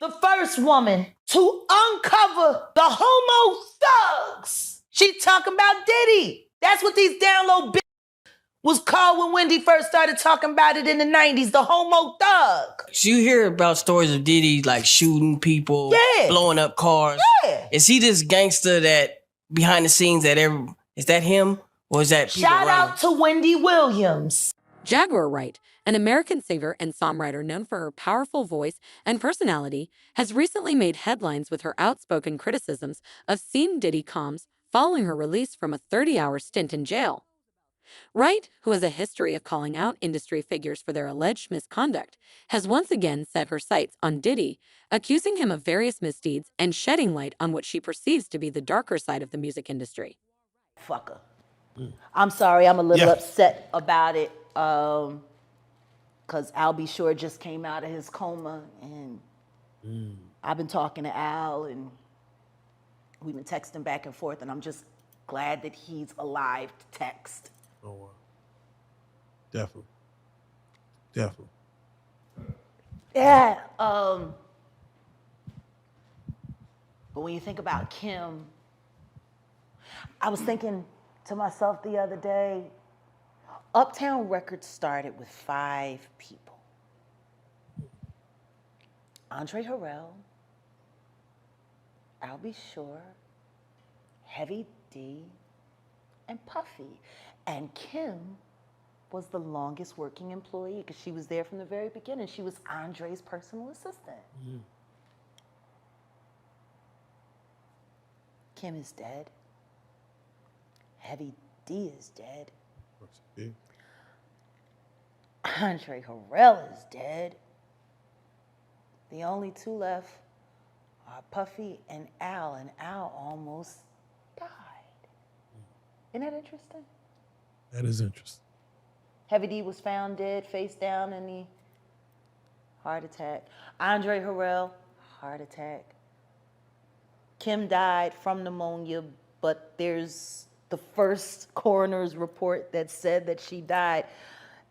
the first woman to uncover the homo thugs. She talking about Diddy. That's what these down low bitches was called when Wendy first started talking about it in the 90s, the homo thug. You hear about stories of Diddy like shooting people, blowing up cars. Yeah. Is he this gangster that behind the scenes is that him? Or is that people Shout running? out to Wendy Williams. Jaguar Wright, an American singer and songwriter known for her powerful voice and personality, has recently made headlines with her outspoken criticisms of scene Diddy comms following her release from a 30-hour stint in jail. Wright, who has a history of calling out industry figures for their alleged misconduct, has once again set her sights on Diddy, accusing him of various misdeeds and shedding light on what she perceives to be the darker side of the music industry. Fucker. I'm sorry, I'm a little upset about it, because Al B. Sure just came out of his coma, and I've been talking to Al, and we've been texting back and forth, and I'm just glad that he's alive to text. Oh, wow. Definitely. Definitely. Yeah. But when you think about Kim, I was thinking to myself the other day, Uptown Records started with 5 people. Andre Harrell, Al B. Sure, Heavy D, and Puffy. And Kim was the longest working employee because she was there from the very beginning. She was Andre's personal assistant. Kim is dead. Heavy D is dead. Andre Harrell is dead. The only 2 left are Puffy and Al almost died. Isn't that interesting? That is interesting. Heavy D was found dead, face down in the heart attack. Andre Harrell, heart attack. Kim died from pneumonia, but there's the first coroner's report that said that she died.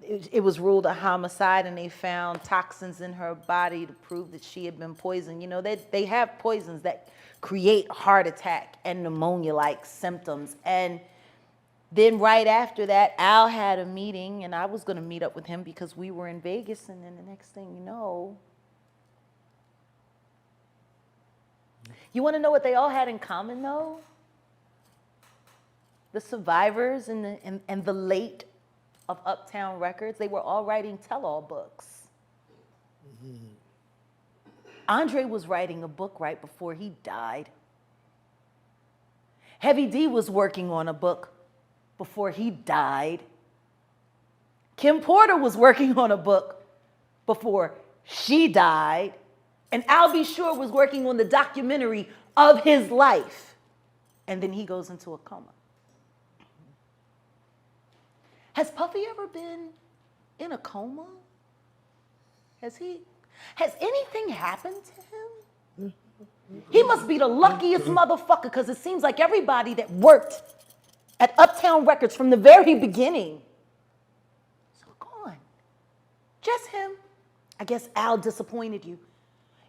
It was ruled a homicide, and they found toxins in her body to prove that she had been poisoned. You know, they have poisons that create heart attack and pneumonia-like symptoms. And then right after that, Al had a meeting, and I was going to meet up with him because we were in Vegas, and then the next thing you know, you want to know what they all had in common, though? The survivors and the late of Uptown Records, they were all writing tell-all books. Andre was writing a book right before he died. Heavy D was working on a book before he died. Kim Porter was working on a book before she died. And Al B. Sure was working on the documentary of his life. And then he goes into a coma. Has Puffy ever been in a coma? Has anything happened to him? He must be the luckiest motherfucker, because it seems like everybody that worked at Uptown Records from the very beginning is gone. Just him. I guess Al disappointed you.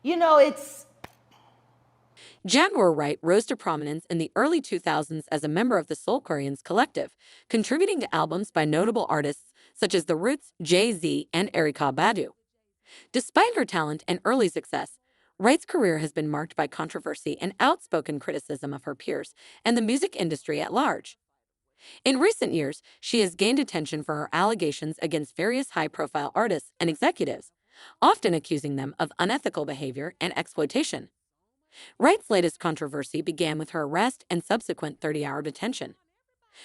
You know, it's... Jaguar Wright rose to prominence in the early 2000s as a member of the Soulquarians collective, contributing to albums by notable artists such as The Roots, Jay-Z, and Erykah Badu. Despite her talent and early success, Wright's career has been marked by controversy and outspoken criticism of her peers and the music industry at large. In recent years, she has gained attention for her allegations against various high-profile artists and executives, often accusing them of unethical behavior and exploitation. Wright's latest controversy began with her arrest and subsequent 30-hour detention.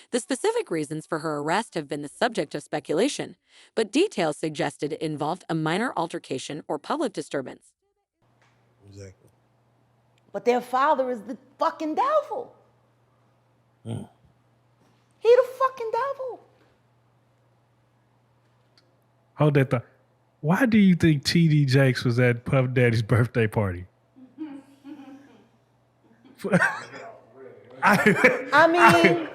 The specific reasons for her arrest have been the subject of speculation, but details suggested it involved a minor altercation or public disturbance. Exactly. But their father is the fucking devil. He the fucking devil. Hold that thought. Why do you think T.D. Jakes was at Puff Daddy's birthday party? I mean,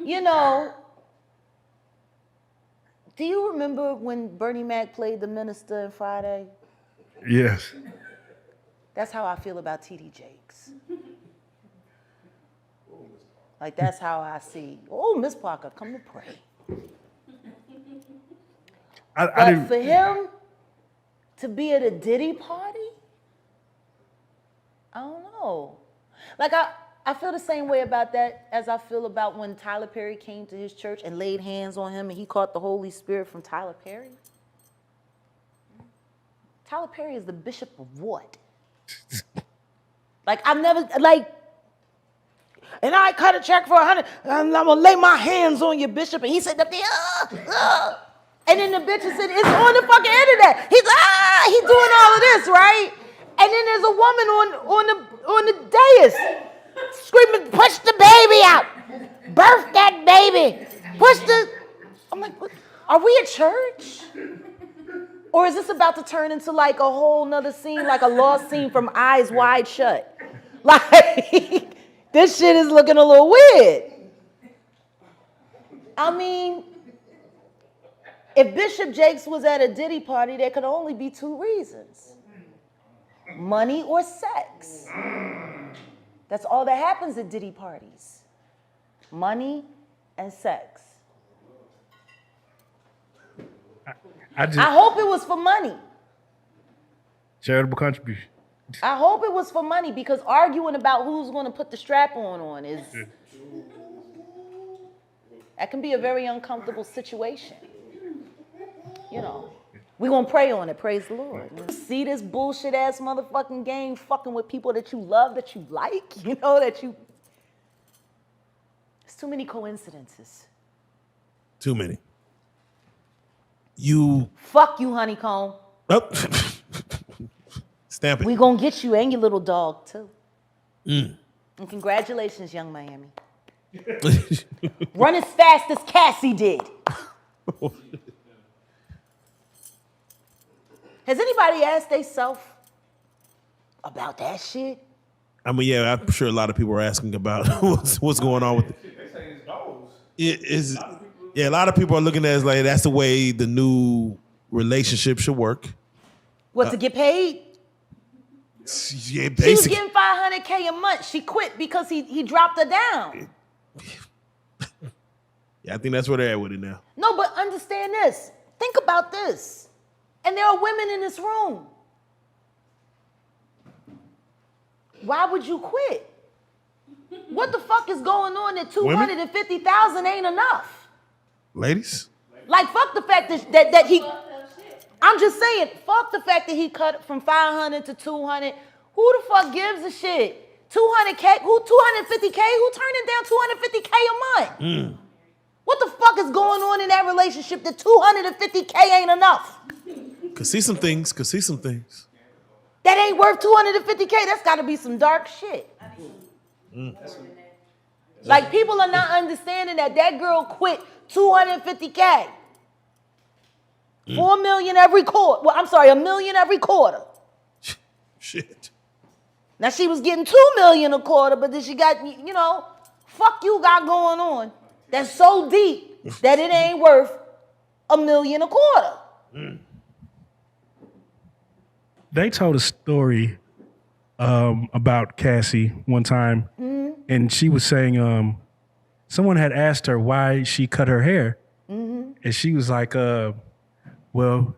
you know, do you remember when Bernie Mac played the minister in Friday? Yes. That's how I feel about T.D. Jakes. Like, that's how I see. Oh, Miss Parker, come to pray. I But didn't. for him to be at a Diddy party, I don't know. Like, I feel the same way about that as I feel about when Tyler Perry came to his church and laid hands on him and he caught the Holy Spirit from Tyler Perry. Tyler Perry is the bishop of what? Like, I've never, like, and I cut a check for 100, and I'm gonna lay my hands on you, bishop. And he said up there, and then the bishop said, it's on the fucking internet. He's doing all of this, right? And then there's a woman on the dais screaming, push the baby out, birth that baby, push the. I'm like, what? Are we a church? Or is this about to turn into like a whole nother scene, like a lost scene from Eyes Wide Shut? Like, this shit is looking a little weird. I mean, if Bishop Jakes was at a Diddy party, there could only be two reasons: money or sex. That's all that happens at Diddy parties. Money and sex. I hope it was for money. Charitable contribution. I hope it was for money, because arguing about who's going to put the strap on is, that can be a very uncomfortable situation. You know, we're going to pray on it, praise the Lord. See this bullshit ass motherfucking game fucking with people that you love, that you like, you know, that you, it's too many coincidences. Too many. Fuck you, honeycomb. Oh. Stamp it. We gonna get you and your little dog too. And congratulations, young Miami. Run as fast as Cassie did. Has anybody asked themselves about that shit? I mean, yeah, I'm sure a lot of people are asking about what's going on with it. Yeah, a lot of people are looking at it as like that's the way the new relationship should work. What, to get paid? Yeah, She was basically. getting $500K a month. She quit because he dropped her down. Yeah, I think that's where they're at with it now. No, but understand this. Think about this. And there are women in this room. Why would you quit? What the fuck is going on that $250,000 ain't enough? Ladies? Like, fuck the fact that he, I'm just saying, fuck the fact that he cut from 500 to 200. Who the fuck gives a shit? 200K, who 250K? Who turning down 250K a month? What the fuck is going on in that relationship that 250K ain't enough? Could see some things. That ain't worth 250K. That's gotta be some dark shit. Like, people are not understanding that girl quit 250K. 4 million every quarter. Well, I'm sorry, $1 million every quarter. Shit. Now, she was getting 2 million a quarter, but then she got, you know, fuck you got going on. That's so deep that it ain't worth $1 million a quarter. They told a story about Cassie one time, and she was saying someone had asked her why she cut her hair, and she was like, well,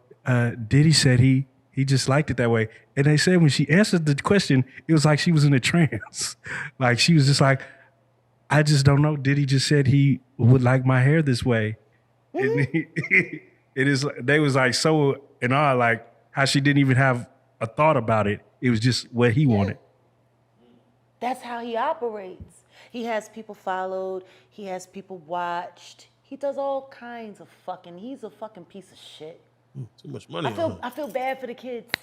Diddy said he just liked it that way. And they said when she answered the question, it was like she was in a trance. Like, she was just like, I just don't know. Diddy just said he would like my hair this way. And they was like so in awe, like how she didn't even have a thought about it. It was just what he wanted. That's how he operates. He has people followed. He has people watched. He does all kinds of fucking, he's a fucking piece of shit. Too much money. I feel bad for the kids.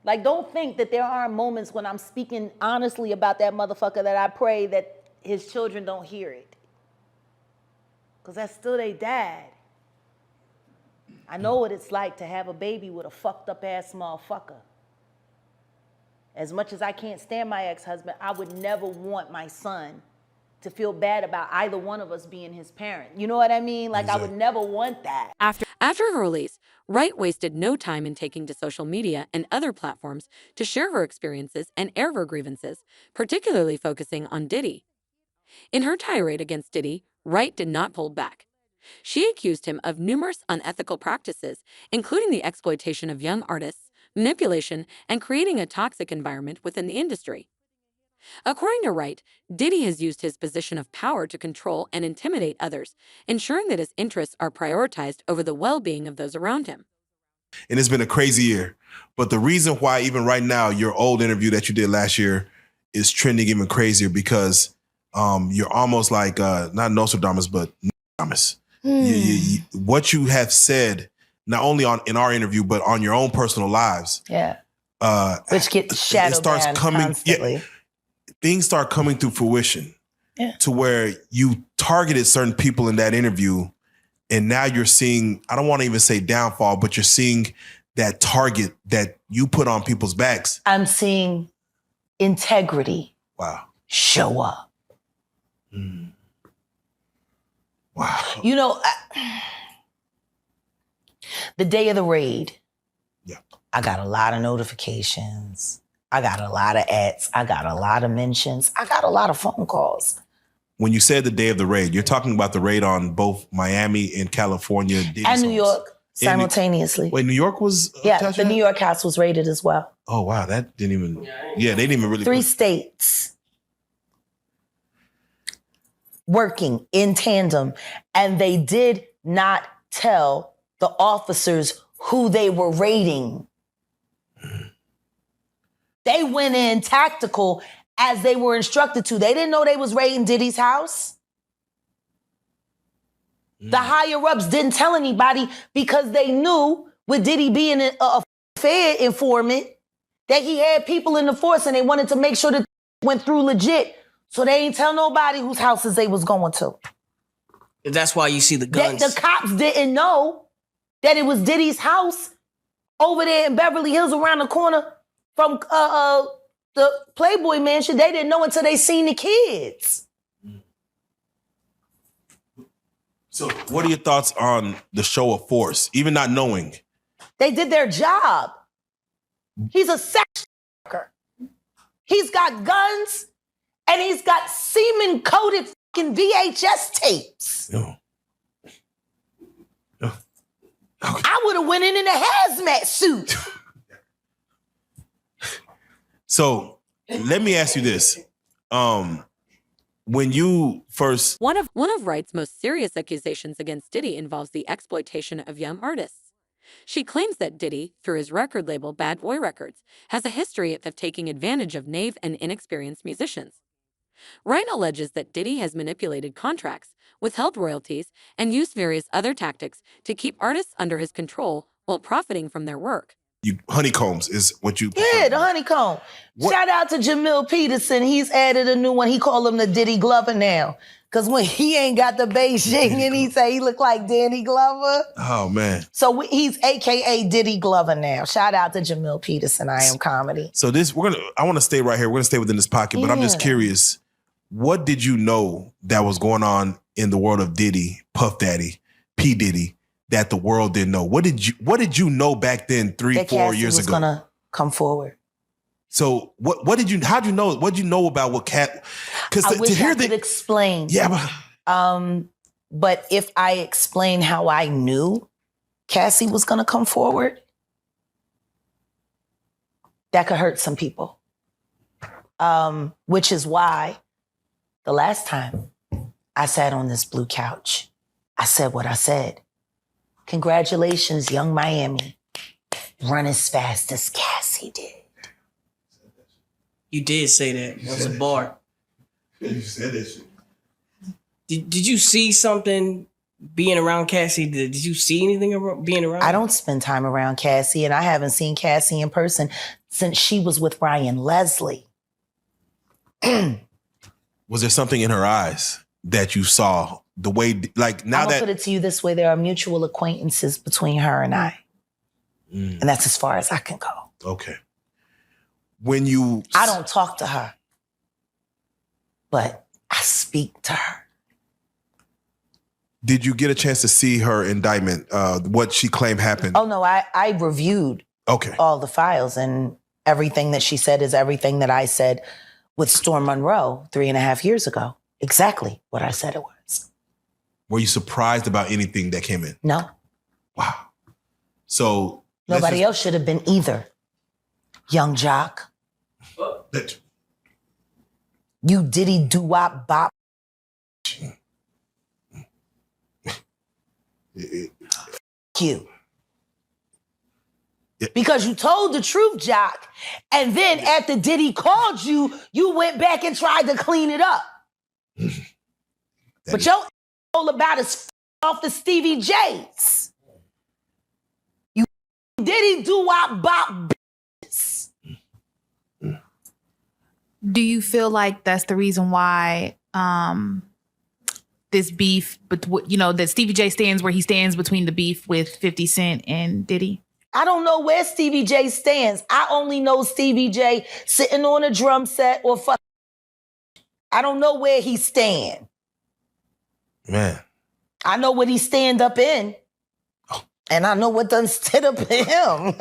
Like, don't think that there aren't moments when I'm speaking honestly about that motherfucker that I pray that his children don't hear it. Because that's still their dad. I know what it's like to have a baby with a fucked up ass motherfucker. As much as I can't stand my ex-husband, I would never want my son to feel bad about either one of us being his parent. You know what I mean? Like, exactly. I would never want that. After her release, Wright wasted no time in taking to social media and other platforms to share her experiences and air her grievances, particularly focusing on Diddy. In her tirade against Diddy, Wright did not hold back. She accused him of numerous unethical practices, including the exploitation of young artists, manipulation, and creating a toxic environment within the industry. According to Wright, Diddy has used his position of power to control and intimidate others, ensuring that his interests are prioritized over the well-being of those around him. And it's been a crazy year. But the reason why even right now, your old interview that you did last year is trending even crazier because you're almost like, not Nostradamus, but Nostradamus. What you have said, not only in our interview, but on your own personal lives. Yeah. Which gets shadowed down constantly. Things start coming to fruition to where you targeted certain people in that interview. And now you're seeing, I don't want to even say downfall, but you're seeing that target that you put on people's backs. I'm seeing integrity show up. Wow. You know, the day of the raid, I got a lot of notifications. I got a lot of ads. I got a lot of mentions. I got a lot of phone calls. When you said the day of the raid, you're talking about the raid on both Miami and California. And New York simultaneously. Wait, New York was the New York house was raided as well. Oh, wow. That didn't even, they didn't even really. 3 states working in tandem. And they did not tell the officers who they were raiding. They went in tactical as they were instructed to. They didn't know they was raiding Diddy's house. The higher-ups didn't tell anybody because they knew, with Diddy being a Fed informant, that he had people in the force and they wanted to make sure that went through legit. So they ain't tell nobody whose houses they was going to. That's why you see the guns. The cops didn't know that it was Diddy's house over there in Beverly Hills around the corner from the Playboy Mansion. They didn't know until they seen the kids. So what are your thoughts on the show of force, even not knowing? They did their job. He's a sex worker. He's got guns and he's got semen-coated fucking VHS tapes. I would have went in a hazmat suit. So let me ask you this. When you first... One of Wright's most serious accusations against Diddy involves the exploitation of young artists. She claims that Diddy, through his record label Bad Boy Records, has a history of taking advantage of naive and inexperienced musicians. Wright alleges that Diddy has manipulated contracts, withheld royalties, and used various other tactics to keep artists under his control while profiting from their work. Honeycombs is what you... Yeah, the honeycomb. Shout out to Jamil Peterson. He's added a new one. He call him the Diddy Glover now. Because when he ain't got the Beijing and he say he look like Danny Glover. Oh, man. So he's AKA Diddy Glover now. Shout out to Jamil Peterson, I Am Comedy. So I want to stay right here. We're going to stay within this pocket, but I'm just curious. What did you know that was going on in the world of Diddy, Puff Daddy, P. Diddy, that the world didn't know? What did you know back then, 3-4 years ago? That was gonna come forward. So how'd you know? What'd you know about what Cat? Because I wish I could explain. Yeah, but if I explain how I knew Cassie was gonna come forward, that could hurt some people. Which is why the last time I sat on this blue couch, I said what I said. Congratulations, young Miami. Run as fast as Cassie did. You did say that. That was a bar. You said that shit. Did you see something being around Cassie? Did you see anything being around? I don't spend time around Cassie, and I haven't seen Cassie in person since she was with Ryan Leslie. Was there something in her eyes that you saw? The way, like now I'm that... I'll put it to you this way. There are mutual acquaintances between her and I. And that's as far as I can go. Okay. I don't talk to her, but I speak to her. Did you get a chance to see her indictment? What she claimed happened? Oh no, I reviewed all the files, and everything that she said is everything that I said with Storm Monroe 3.5 years ago. Exactly what I said it was. Were you surprised about anything that came in? No. Wow. So nobody else should have been either. Young jock. You Diddy doo-wop bop. You. Because you told the truth, Jock, and then after Diddy called you, you went back and tried to clean it up. But your all about is off the Stevie J's. You Diddy doo-wop bop bitches. Do you feel like that's the reason why this beef, but that Stevie J stands where he stands between the beef with 50 Cent and Diddy? I don't know where Stevie J stands. I only know Stevie J sitting on a drum set or fuck. I don't know where he stand. Man. I know what he stand up in. Oh. And I know what done stood up in him.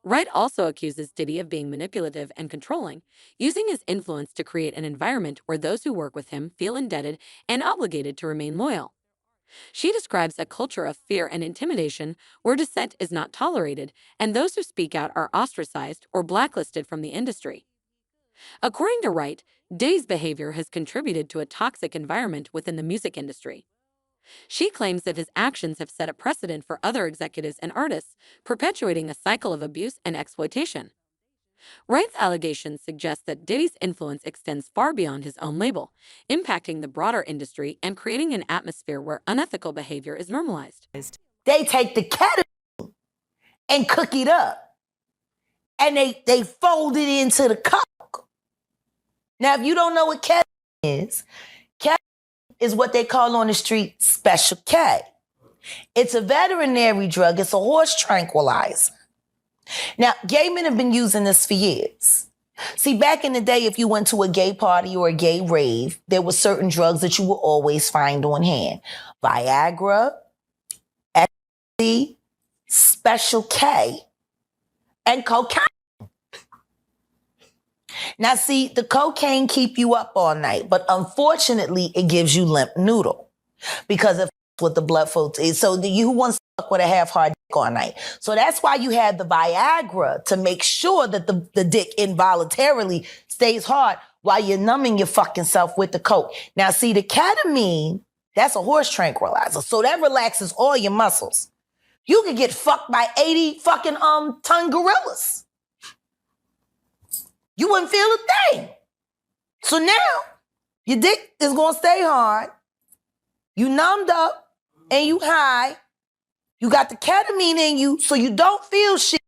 Wright also accuses Diddy of being manipulative and controlling, using his influence to create an environment where those who work with him feel indebted and obligated to remain loyal. She describes a culture of fear and intimidation where dissent is not tolerated and those who speak out are ostracized or blacklisted from the industry. According to Wright, Diddy's behavior has contributed to a toxic environment within the music industry. She claims that his actions have set a precedent for other executives and artists, perpetuating a cycle of abuse and exploitation. Wright's allegations suggest that Diddy's influence extends far beyond his own label, impacting the broader industry and creating an atmosphere where unethical behavior is normalized. They take the ketamine and cook it up, and they fold it into the coke. Now, if you don't know what ketamine is what they call on the street Special K. It's a veterinary drug. It's a horse tranquilizer. Now, gay men have been using this for years. See, back in the day, if you went to a gay party or a gay rave, there were certain drugs that you would always find on hand. Viagra, ecstasy, Special K, and cocaine. Now, see, the cocaine keep you up all night, but unfortunately, it gives you limp noodle because of what the blood flow is. So you wants to fuck with a half-hard dick all night. So that's why you have the Viagra, to make sure that the dick involuntarily stays hard while you're numbing your fucking self with the coke. Now, see, the ketamine, that's a horse tranquilizer. So that relaxes all your muscles. You could get fucked by 80 fucking ton gorillas. You wouldn't feel a thing. So now, your dick is going to stay hard. You numbed up and you high. You got the ketamine in you so you don't feel shit.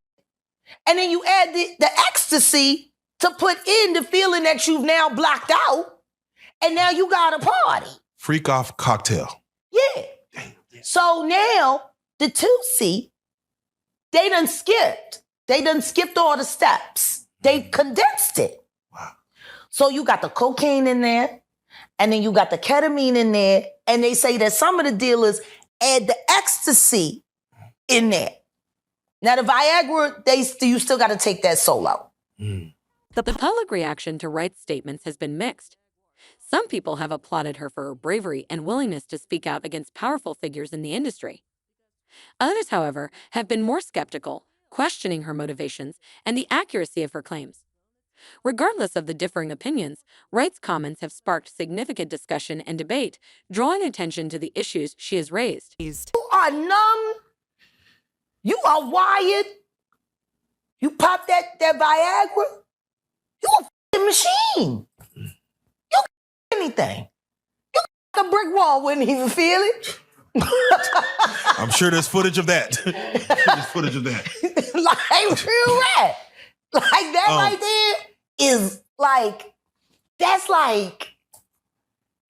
And then you add the ecstasy to put in the feeling that you've now blocked out. And now you got a party. Freak off cocktail. Yeah. So now, the Tootsie, they done skipped. They done skipped all the steps. They condensed it. Wow. So you got the cocaine in there, and then you got the ketamine in there, and they say that some of the dealers add the ecstasy in there. Now the Viagra, you still got to take that solo. The public reaction to Wright's statements has been mixed. Some people have applauded her for her bravery and willingness to speak out against powerful figures in the industry. Others, however, have been more skeptical, questioning her motivations and the accuracy of her claims. Regardless of the differing opinions, Wright's comments have sparked significant discussion and debate, drawing attention to the issues she has raised. You are numb. You are wired. You pop that Viagra. You a f***ing machine. You can anything. You a brick wall, wouldn't even feel it. I'm sure there's footage of that. Like real rap. Like that right there is like, that's like,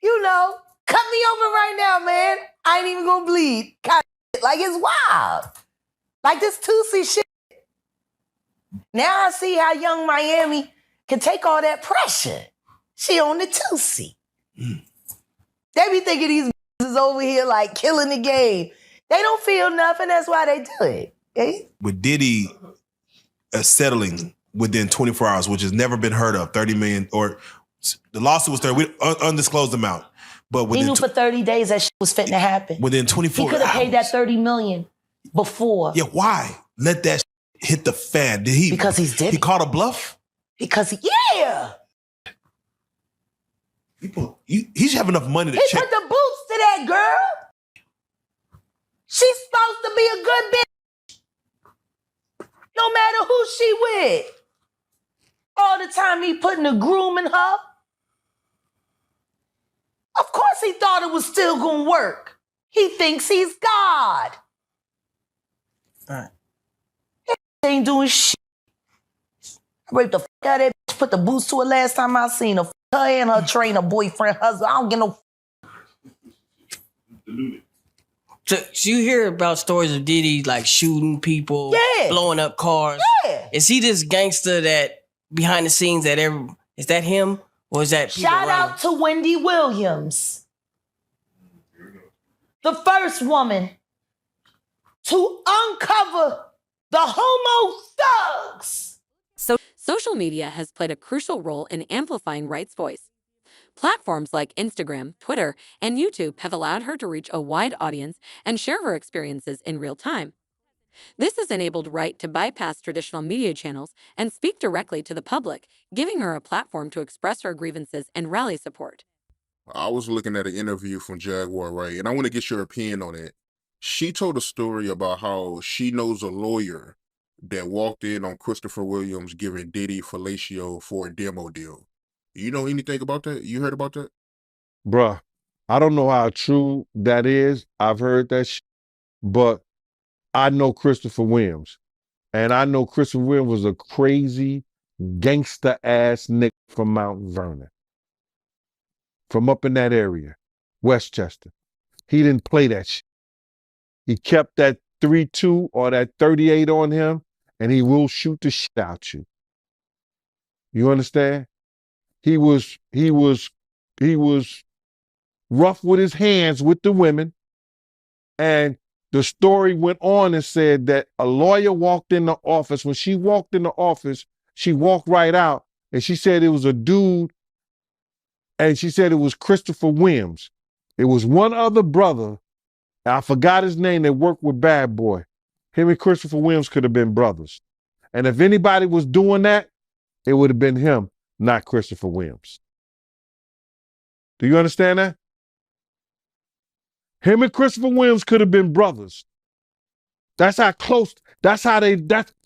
cut me over right now, man. I ain't even gonna bleed. Like it's wild. Like this Tootsie shit. Now I see how Young Miami can take all that pressure. She on the Tootsie. They be thinking these is over here like killing the game. They don't feel nothing. That's why they do it. Okay? With Diddy settling within 24 hours, which has never been heard of, 30 million, or the lawsuit was 30, undisclosed amount. But He within knew for 30 days that shit was fitting to happen. within 24 He could have paid that hours. 30 million before. Yeah, why? Let that hit the fan. Did he? Because he's Diddy. He called a bluff? Because yeah. He should have enough money to He check. put the boots to that girl. She's supposed to be a good bitch. No matter who she with. All the time he putting the groom in her. Of course he thought it was still gonna work. He thinks he's God. All right. He ain't doing shit. I raped the fuck out of that bitch, put the boots to her last time I seen her. Her and her trainer, boyfriend, husband. I don't get no. So you hear about stories of Diddy like shooting people, Yeah. blowing up cars. Yeah. Is he this gangster that behind the scenes that is that him or is that people Shout around out to Wendy Williams, the first woman to uncover the homo thugs. Social media has played a crucial role in amplifying Wright's voice. Platforms like Instagram, Twitter, and YouTube have allowed her to reach a wide audience and share her experiences in real time. This has enabled Wright to bypass traditional media channels and speak directly to the public, giving her a platform to express her grievances and rally support. I was looking at an interview from Jaguar Wright, and I want to get your opinion on it. She told a story about how she knows a lawyer that walked in on Christopher Williams giving Diddy fellatio for a demo deal. You know anything about that? You heard about that? Bruh, I don't know how true that is. I've heard that but I know Christopher Williams. And I know Christopher Williams was a crazy, gangster-ass nigga from Mount Vernon. From up in that area, Westchester. He didn't play that shit. He kept that 3.2 or that 38 on him, and he will shoot the shit out you. You understand? He was rough with his hands with the women. And the story went on and said that a lawyer walked in the office. When she walked in the office, she walked right out. And she said it was a dude. And she said it was Christopher Williams. It was one other brother. I forgot his name that worked with Bad Boy. Him and Christopher Williams could have been brothers. And if anybody was doing that, it would have been him, not Christopher Williams. Do you understand that? Him and Christopher Williams could have been brothers. That's how close, that's how they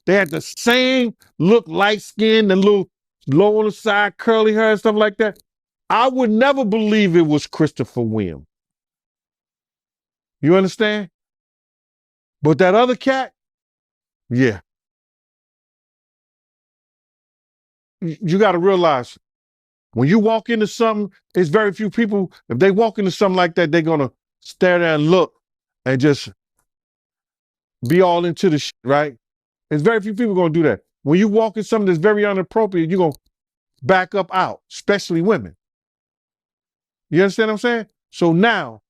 had the same look, light skin, and little low on the side, curly hair and stuff like that. I would never believe it was Christopher Williams. You understand? But that other cat, yeah. You got to realize when you walk into something, it's very few people, if they walk into something like that, they're going to stare there and look and just be all into the shit, right? There's very few people going to do that. When you walk in something that's very inappropriate, you're going to back up out, especially women. You understand what I'm saying? So now,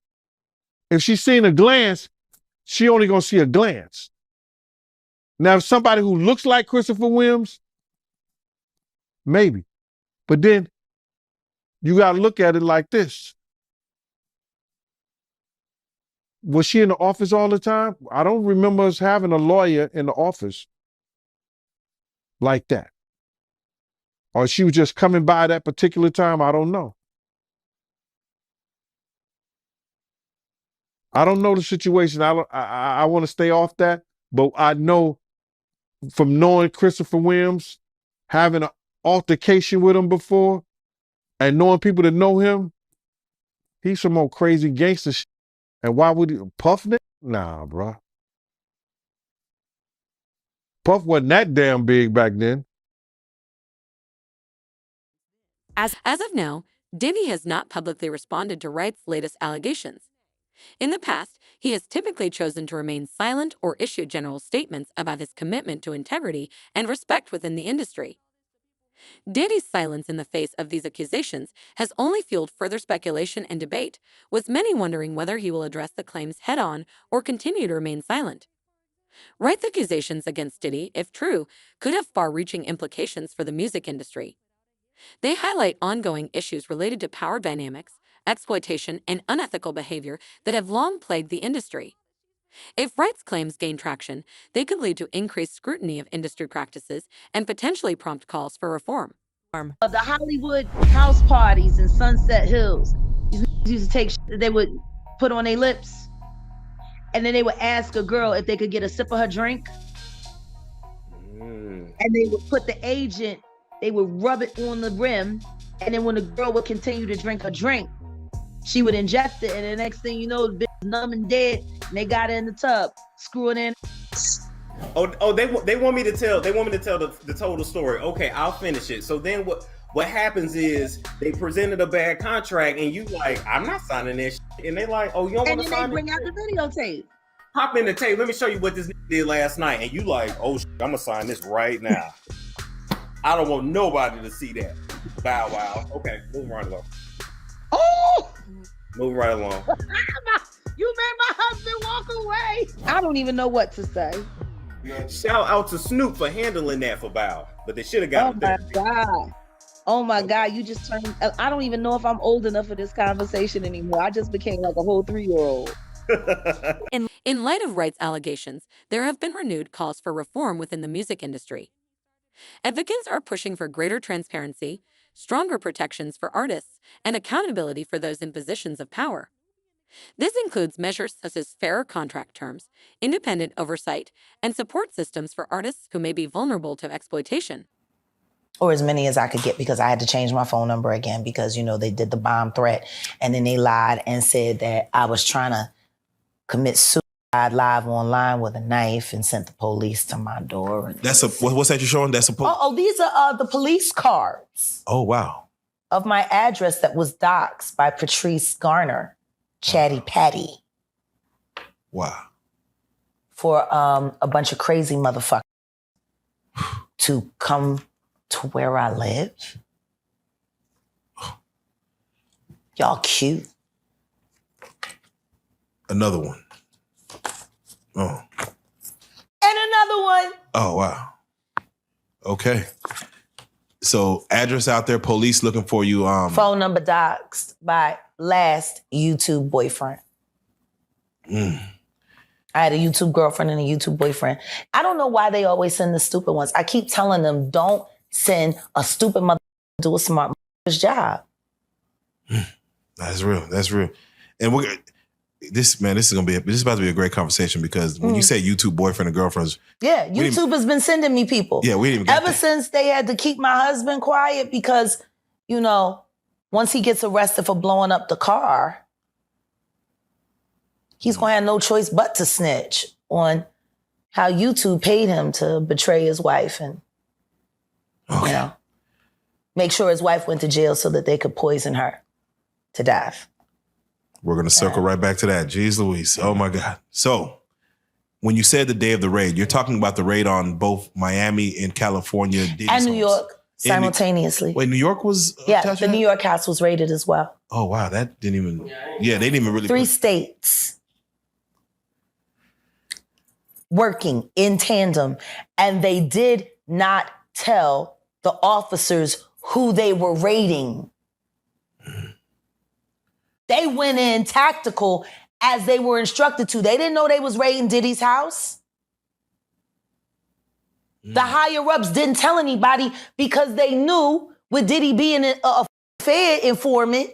if she's seen a glance, she only going to see a glance. Now, if somebody who looks like Christopher Williams, maybe. But then you got to look at it like this. Was she in the office all the time? I don't remember us having a lawyer in the office like that. Or she was just coming by that particular time. I don't know. I don't know the situation. I want to stay off that. But I know from knowing Christopher Williams, having an altercation with him before, and knowing people that know him, he's some old crazy gangster shit. And why would he? Puff? Nah, bro. Puff wasn't that damn big back then. As of now, Diddy has not publicly responded to Wright's latest allegations. In the past, he has typically chosen to remain silent or issue general statements about his commitment to integrity and respect within the industry. Diddy's silence in the face of these accusations has only fueled further speculation and debate, with many wondering whether he will address the claims head-on or continue to remain silent. Wright's accusations against Diddy, if true, could have far-reaching implications for the music industry. They highlight ongoing issues related to power dynamics, exploitation, and unethical behavior that have long plagued the industry. If Wright's claims gain traction, they could lead to increased scrutiny of industry practices and potentially prompt calls for reform. The Hollywood house parties in Sunset Hills. These niggas used to take shit that they would put on their lips, and then they would ask a girl if they could get a sip of her drink. And they would put the agent, they would rub it on the rim, and then when the girl would continue to drink her drink, she would inject it, and the next thing you know, the bitch is numb and dead, and they got her in the tub, screwing in. They want me to tell the total story. Okay, I'll finish it. So then what happens is they presented a bad contract, and you like, I'm not signing this shit. And they like, oh, you don't want to sign it? And then they bring out the videotape. Pop in the tape. Let me show you what this nigga did last night. And you like, oh, shit, I'm gonna sign this right now. I don't want nobody to see that. Bow wow. Okay, moving right along. Oh! Moving right along. You made my husband walk away. I don't even know what to say. Shout out to Snoop for handling that for Bow, but they should have got. Oh my God! You just turned. I don't even know if I'm old enough for this conversation anymore. I just became like a whole 3-year-old. In light of Wright's allegations, there have been renewed calls for reform within the music industry. Advocates are pushing for greater transparency, stronger protections for artists, and accountability for those in positions of power. This includes measures such as fairer contract terms, independent oversight, and support systems for artists who may be vulnerable to exploitation. Or as many as I could get, because I had to change my phone number again because, they did the bomb threat, and then they lied and said that I was trying to commit suicide live online with a knife and sent the police to my door. What's that you're showing? That's a these are the police cards. Oh, wow. Of my address that was doxxed by Patrice Garner, Chatty Patty. Wow. For a bunch of crazy motherfuckers to come to where I live. Y'all cute. Another one. Oh. And another one. Oh, wow. Okay. So address out there, police looking for you. Phone number doxxed by last YouTube boyfriend. I had a YouTube girlfriend and a YouTube boyfriend. I don't know why they always send the stupid ones. I keep telling them, don't send a stupid mother to do a smart mother's job. That's real. That's real. And this is about to be a great conversation because when you say YouTube boyfriend and girlfriends. Yeah, YouTube has been sending me people. Yeah, we didn't even Ever since they had to keep my husband quiet because, once he gets arrested for blowing up the car, he's going to have no choice but to snitch on how YouTube paid him to betray his wife and, make sure his wife went to jail so that they could poison her to death. We're going to circle right back to that. Jeez Louise. Oh, my God. So when you said the day of the raid, you're talking about the raid on both Miami and California. Diddy's and New homes. York simultaneously. Wait, New York was the New York house was raided as well. Oh, wow. That didn't even... Yeah, they didn't even really... 3 states working in tandem, and they did not tell the officers who they were raiding. They went in tactical as they were instructed to. They didn't know they was raiding Diddy's house. The higher-ups didn't tell anybody because they knew, with Diddy being a Fed informant,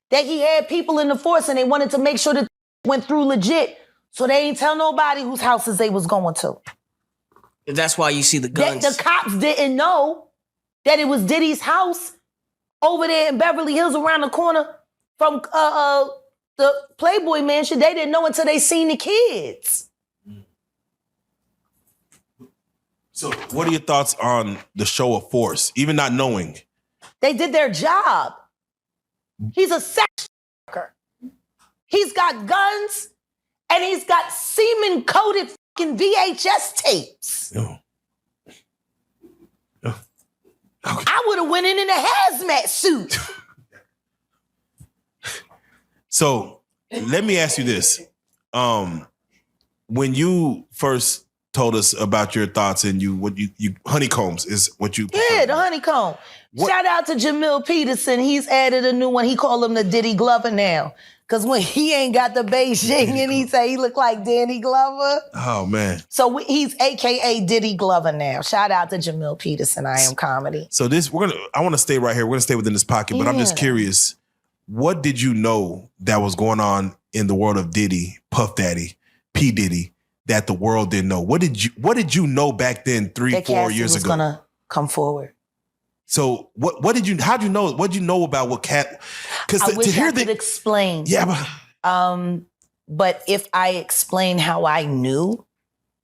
that he had people in the force and they wanted to make sure that went through legit. So they ain't tell nobody whose houses they was going to. That's why you see the guns. The cops didn't know that it was Diddy's house over there in Beverly Hills around the corner from the Playboy Mansion. They didn't know until they seen the kids. So what are your thoughts on the show of force, even not knowing? They did their job. He's a sex worker. He's got guns and he's got semen-coated fucking VHS tapes. I would have went in a hazmat suit. So let me ask you this. When you first told us about your thoughts and you honeycombs is what you Yeah, the honeycomb. Shout out to Jamil Peterson. He's added a new one. He called him the Diddy Glover now. Cause when he ain't got the Beijing and he say he look like Danny Glover. Oh man. So he's AKA Diddy Glover now. Shout out to Jamil Peterson. I Am Comedy. So I want to stay right here. We're gonna stay within this pocket, but I'm just curious. What did you know that was going on in the world of Diddy, Puff Daddy, P. Diddy, that the world didn't know? What did you know back then, 3-4 years ago? Gonna come forward. So how'd you know? What'd you know about what Cat? Because I wish to hear I could explain. Yeah, but if I explain how I knew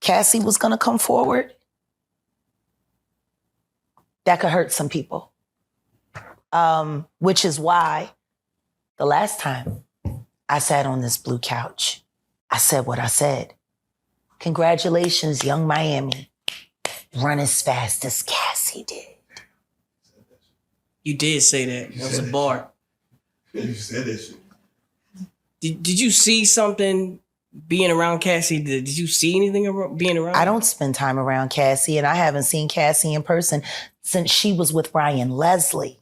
Cassie was gonna come forward, that could hurt some people. Which is why the last time I sat on this blue couch, I said what I said. Congratulations, Young Miami. Run as fast as Cassie did. You did say that. That was a bar. You said that shit. Did you see something being around Cassie? Did you see anything being around? I don't spend time around Cassie, and I haven't seen Cassie in person since she was with Ryan Leslie.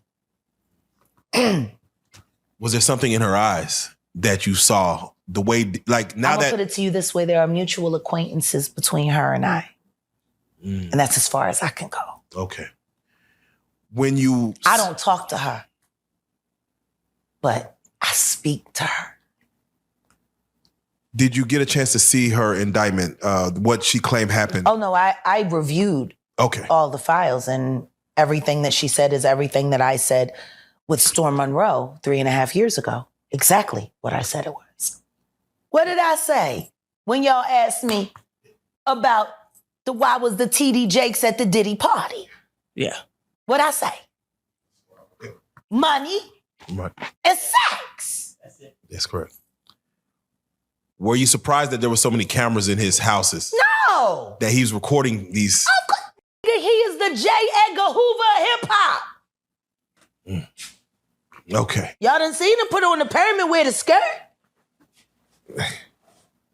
Was there something in her eyes that you saw? The way, like now I'm that gonna put it to you this way: there are mutual acquaintances between her and I, and that's as far as I can go. Okay. When I don't talk to her, but I speak to her. Did you get a chance to see her indictment? What she claimed happened? Oh no, I reviewed all the files, and everything that she said is everything that I said with Storm Monroe 3.5 years ago. Exactly what I said it was. What did I say when y'all asked me about why was the TD Jakes at the Diddy party? Yeah. What'd I say? Money Right. and sex. That's correct. Were you surprised that there were so many cameras in his houses? No. That he's recording these? Of course, he is the J. Edgar Hoover of hip hop. Okay. Y'all done seen him put on the pyramid with a skirt?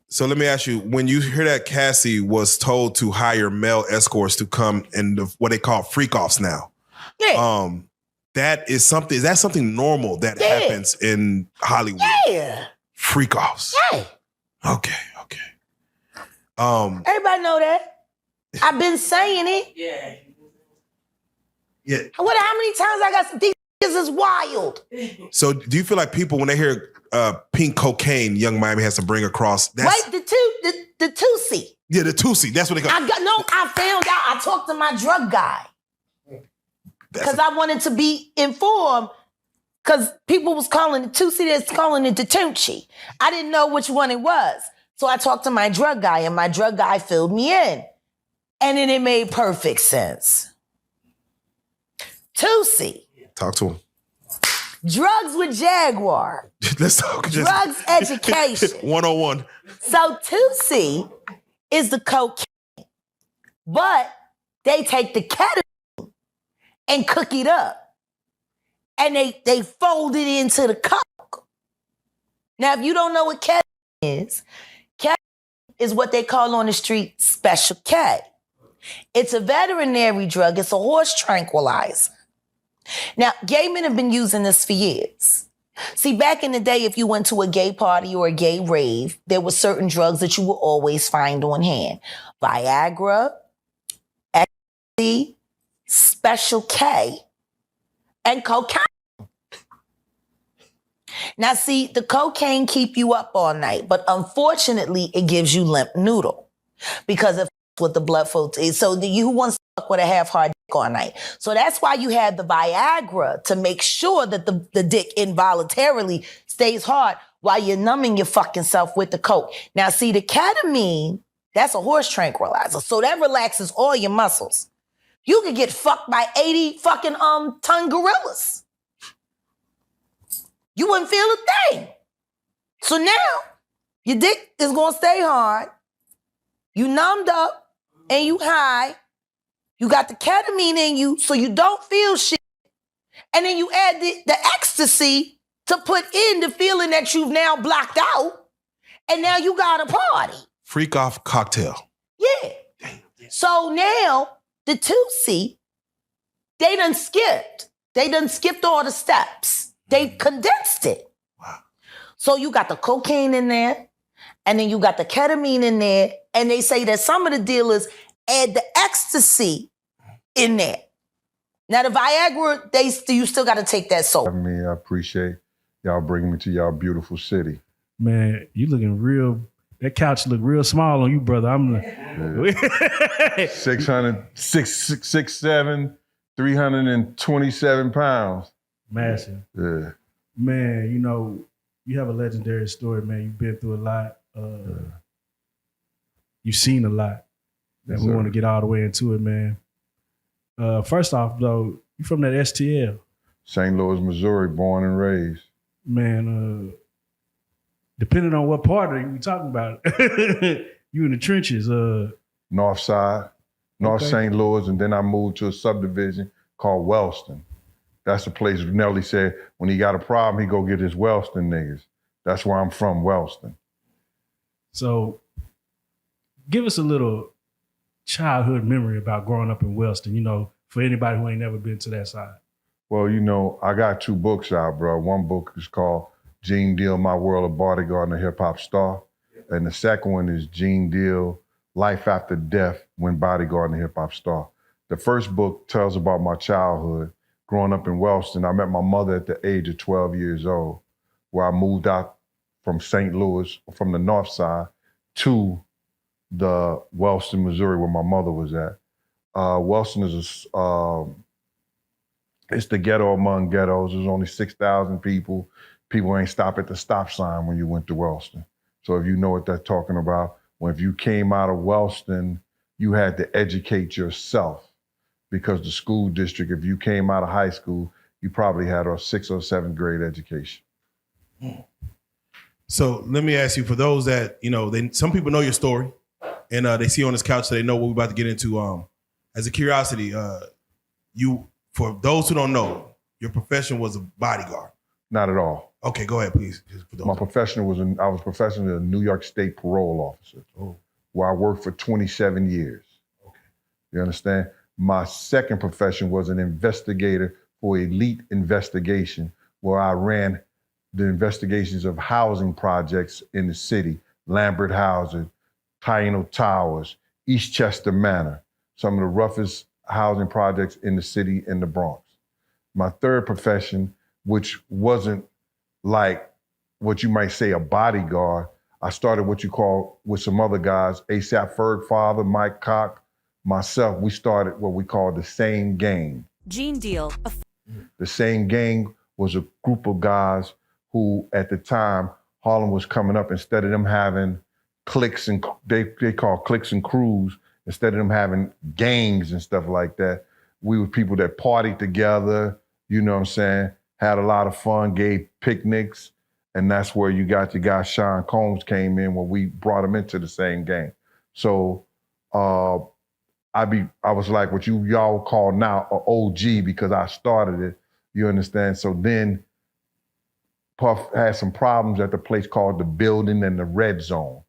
So let me ask you, when you hear that Cassie was told to hire male escorts to come and what they call freak-offs now. Yeah. That is something normal that happens in Hollywood? Yeah. Freak-offs. Yeah. Okay. Everybody know that. I've been saying it. Yeah. Yeah. How many times I got these niggas is wild. So do you feel like people, when they hear pink cocaine, Young Miami has to bring across? Wait, the Tusi. Yeah, the Tusi. That's what they call it. I found out. I talked to my drug guy. Because I wanted to be informed. Because people was calling it Tusi, that's calling it the Tunchi. I didn't know which one it was. So I talked to my drug guy, and my drug guy filled me in. And then it made perfect sense. Tusi. Talk to him. Drugs with Jaguar. Let's talk. Drugs education. 101. So Tusi is the cocaine, but they take the ketamine and cook it up. And they fold it into the coke. Now, if you don't know what ketamine is what they call on the street Special K. It's a veterinary drug. It's a horse tranquilizer. Now, gay men have been using this for years. See, back in the day, if you went to a gay party or a gay rave, there were certain drugs that you would always find on hand. Viagra, ecstasy, Special K, and cocaine. Now, see, the cocaine keep you up all night, but unfortunately, it gives you limp noodle because of what the blood flow is. So you wants to fuck with a half-hard dick all night. So that's why you have the Viagra, to make sure that the dick involuntarily stays hard while you're numbing your fucking self with the coke. Now, see, the ketamine, that's a horse tranquilizer. So that relaxes all your muscles. You could get fucked by 80 fucking ton gorillas. You wouldn't feel a thing. So now, your dick is gonna stay hard. You numbed up and you high. You got the ketamine in you so you don't feel shit. And then you add the ecstasy to put in the feeling that you've now blocked out. And now you got a party. Freak off cocktail. Yeah. So now the 2C, they done skipped. They done skipped all the steps. They condensed it. Wow. So you got the cocaine in there, and then you got the ketamine in there, and they say that some of the dealers add the ecstasy in there. Now the Viagra, you still got to take that soul. I appreciate y'all bringing me to y'all beautiful city. Man, you looking real. That couch look real small on you, brother. I'm 6'7", 327 pounds. Massive. Yeah. Man, you know, you have a legendary story, man. You've been through a lot. You've seen a lot. And we want to get all the way into it, man. First off, though, you from that STL. St. Louis, Missouri, born and raised. Man, depending on what part are you talking about, you in the trenches. North Side, North St. Louis, and then I moved to a subdivision called Wellston. That's the place Nelly said when he got a problem, he go get his Wellston niggas. That's where I'm from, Wellston. So give us a little childhood memory about growing up in Wellston, you know, for anybody who ain't never been to that side. Well, you know, I got 2 books out, bro. One book is called Gene Deal, My World of Bodyguard and a Hip Hop Star. And the second one is Gene Deal, Life After Death, When Bodyguard and a Hip Hop Star. The first book tells about my childhood. Growing up in Wellston, I met my mother at the age of 12 years old, where I moved out from St. Louis, from the north side, to the Wellston, Missouri, where my mother was at. Wellston is it's the ghetto among ghettos. There's only 6,000 people. People ain't stop at the stop sign when you went to Wellston. So if you know what they're talking about, if you came out of Wellston, you had to educate yourself, because the school district, if you came out of high school, you probably had a 6th or 7th grade education. So let me ask you, for those that, you know, some people know your story and they see you on this couch, so they know what we're about to get into. As a curiosity, for those who don't know, your profession was a bodyguard. Not at all. Okay, go ahead, please. My profession was I was professionally a New York State parole officer, where I worked for 27 years. Okay. You understand? My second profession was an investigator for Elite Investigation, where I ran the investigations of housing projects in the city, Lambert Housing, Taino Towers, Eastchester Manor, some of the roughest housing projects in the city in the Bronx. My third profession, which wasn't like what you might say a bodyguard, I started what you call, with some other guys, ASAP Ferg father, Mike Cock, myself, we started what we call the Same Gang. Gene Deal. The Same Gang was a group of guys who, at the time, Harlem was coming up. Instead of them having cliques and they call cliques and crews, instead of them having gangs and stuff like that, we were people that partied together, you know what I'm saying, had a lot of fun, gave picnics, and that's where you got your guy Sean Combs came in, when we brought him into the Same Gang. So I was like what y'all call now an OG, because I started it, you understand? So then Puff had some problems at the place called The Building and the Red Zone.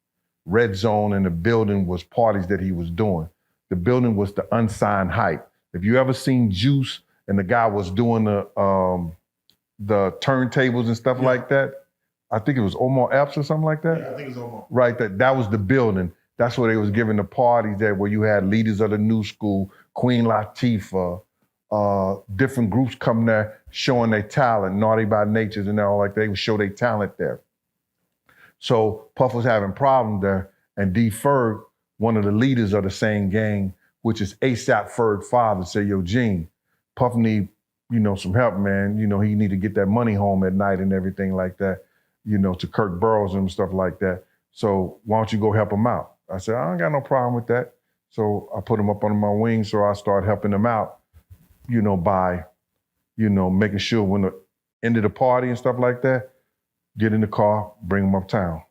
Red Zone and The Building was parties that he was doing. The Building was the unsigned hype. If you ever seen Juice and the guy was doing the turntables and stuff like that, I think it was Omar Epps or something like that. Yeah, I think it was Omar. Right, that was The Building. That's where they was giving the parties there, where you had leaders of the new school, Queen Latifah, different groups come there showing their talent, Naughty by Natures and all like that. They would show their talent there. So Puff was having problems there, and D. Ferg, one of the leaders of the Same Gang, which is ASAP Ferg father, said, yo, Gene, Puff need, some help, man. He need to get that money home at night and everything like that, to Kirk Burroughs and stuff like that. So why don't you go help him out? I said, I ain't got no problem with that. So I put him up under my wing, so I started helping him out, by, making sure when the end of the party and stuff like that, get in the car, bring him uptown.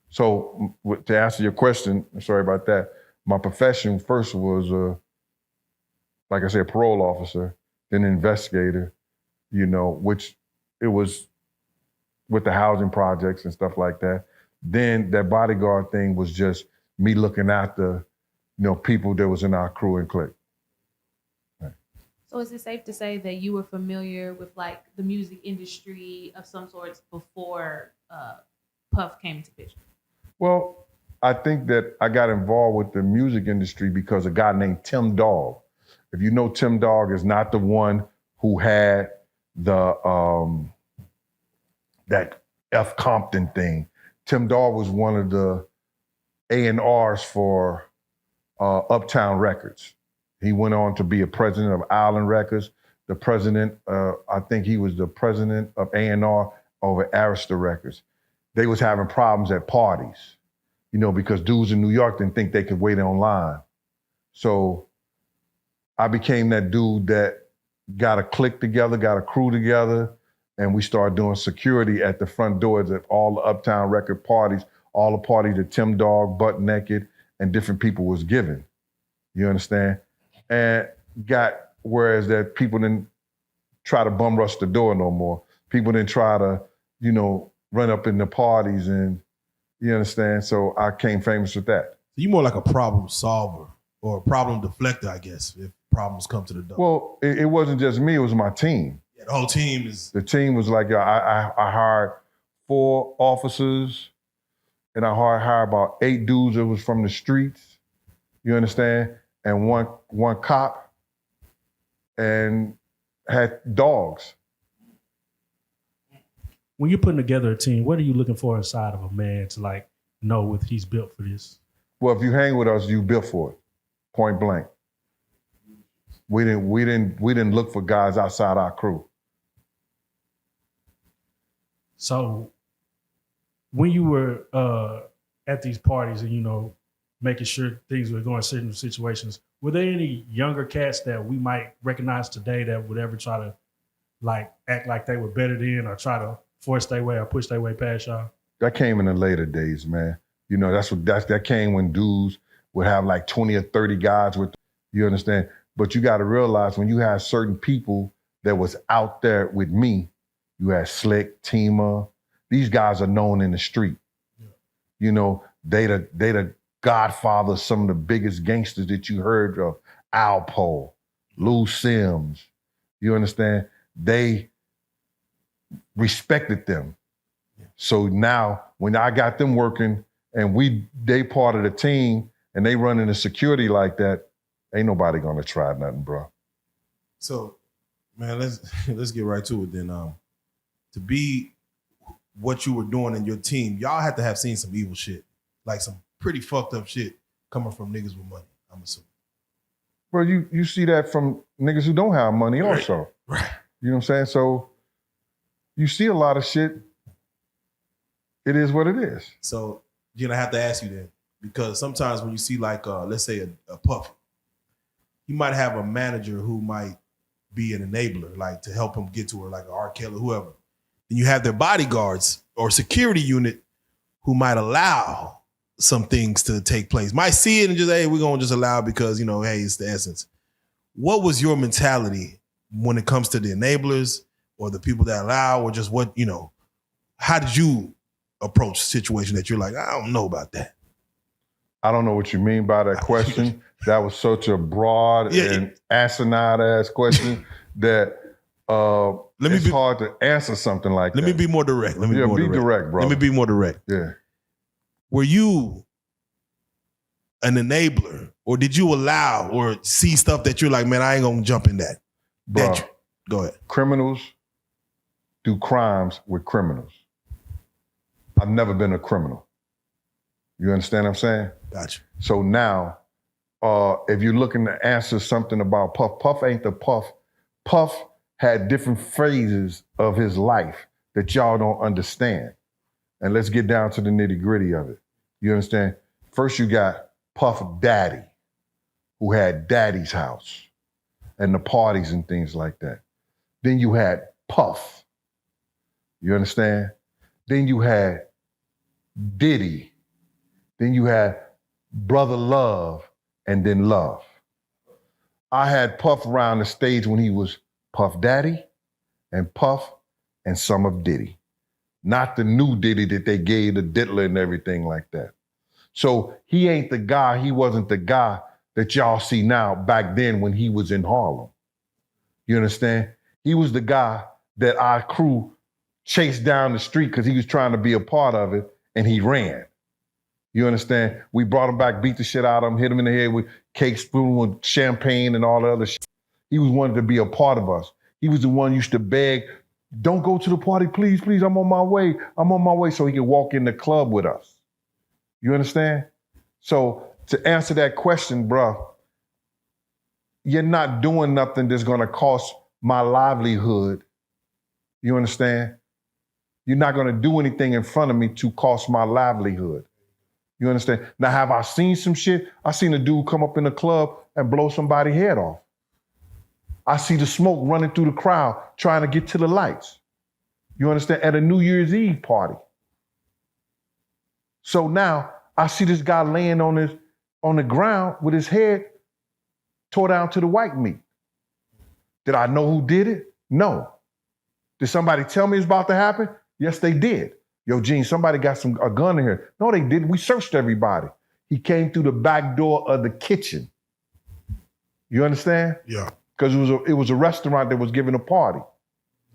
So to answer your question, sorry about that, my profession first was, like I said, parole officer, then investigator, you know, which it was with the housing projects and stuff like that. Then that bodyguard thing was just me looking after, you know, people that was in our crew and clique. So is it safe to say that you were familiar with like the music industry of some sorts before Puff came into picture? Well, I think that I got involved with the music industry because a guy named Tim Dog. If you know, Tim Dog is not the one who had the that F. Compton thing. Tim Dog was one of the A&Rs for Uptown Records. He went on to be a president of Island Records, the president, I think he was the president of A&R over Arista Records. They was having problems at parties, you know, because dudes in New York didn't think they could wait online. So I became that dude that got a clique together, got a crew together, and we started doing security at the front doors of all the Uptown Record parties, all the parties that Tim Dog, Butt Naked, and different people was giving. You understand? And got, whereas that people didn't try to bum rush the door no more. People didn't try to, you know, run up in the parties and, you understand? So I came famous with that. So you more like a problem solver or a problem deflector, I guess, if problems come to the door. Well, it wasn't just me, it was my team. Yeah, the whole team is... The team was like, I hired 4 officers and I hired about 8 dudes that was from the streets, you understand? And one cop, and had dogs. When you're putting together a team, what are you looking for inside of a man to like know if he's built for this? Well, if you hang with us, you built for it, point blank. We didn't look for guys outside our crew. So when you were at these parties and, you know, making sure things were going certain situations, were there any younger cats that we might recognize today that would ever try to like act like they were better than or try to force their way or push their way past y'all? That came in the later days, man. You know, that came when dudes would have like 20 or 30 guys with, you understand? But you got to realize when you have certain people that was out there with me, you had Slick, Tima. These guys are known in the street. Yeah. You know, they the godfather of some of the biggest gangsters that you heard of. Alpo, Lou Sims. You understand? They respected them. Yeah. So now when I got them working and they part of the team and they running the security like that, ain't nobody gonna try nothing, bro. So, man, let's get right to it then. To be what you were doing in your team, y'all had to have seen some evil shit, like some pretty fucked up shit coming from niggas with money, I'm assuming. Well, you see that from niggas who don't have money also. Right. You know what I'm saying? So you see a lot of shit. It is what it is. So, you know, I have to ask you then, because sometimes when you see like, let's say a Puff, you might have a manager who might be an enabler, like to help him get to her, like an R. Kelly, whoever. Then you have their bodyguards or security unit who might allow some things to take place. Might see it and just, hey, we're going to just allow it because, you know, hey, it's the essence. What was your mentality when it comes to the enablers or the people that allow or just what, you know, how did you approach a situation that you're like, I don't know about that? I don't know what you mean by that question. That was such a broad and asinine ass question that it's hard to answer something like that. Let me be more direct. Be direct, bro. Let me be more direct. Yeah. Were you an enabler or did you allow or see stuff that you're like, man, I ain't gonna jump in that? Bro, go ahead. Criminals do crimes with criminals. I've never been a criminal. You understand what I'm saying? Gotcha. So now, if you're looking to answer something about Puff, Puff ain't the Puff. Puff had different phases of his life that y'all don't understand. And let's get down to the nitty gritty of it. You understand? First you got Puff Daddy, who had Daddy's house and the parties and things like that. Then you had Puff. You understand? Then you had Diddy. Then you had Brother Love and then love. I had Puff around the stage when he was Puff Daddy and Puff and some of Diddy. Not the new Diddy that they gave the diddler and everything like that. So he ain't the guy, he wasn't the guy that y'all see now back then when he was in Harlem. You understand? He was the guy that our crew chased down the street because he was trying to be a part of it and he ran. You understand? We brought him back, beat the shit out of him, hit him in the head with cake, spoon, with champagne and all the other shit. He was wanted to be a part of us. He was the one who used to beg, don't go to the party, please, please, I'm on my way. I'm on my way, so he could walk in the club with us. You understand? So to answer that question, bruh, you're not doing nothing that's gonna cost my livelihood. You understand? You're not gonna do anything in front of me to cost my livelihood. You understand? Now, have I seen some shit? I seen a dude come up in the club and blow somebody's head off. I see the smoke running through the crowd trying to get to the lights. You understand? At a New Year's Eve party. So now I see this guy laying on the ground with his head tore down to the white meat. Did I know who did it? No. Did somebody tell me it's about to happen? Yes, they did. Yo, Gene, somebody got a gun in here. No, they didn't. We searched everybody. He came through the back door of the kitchen. You understand? Yeah. Because it was a restaurant that was giving a party.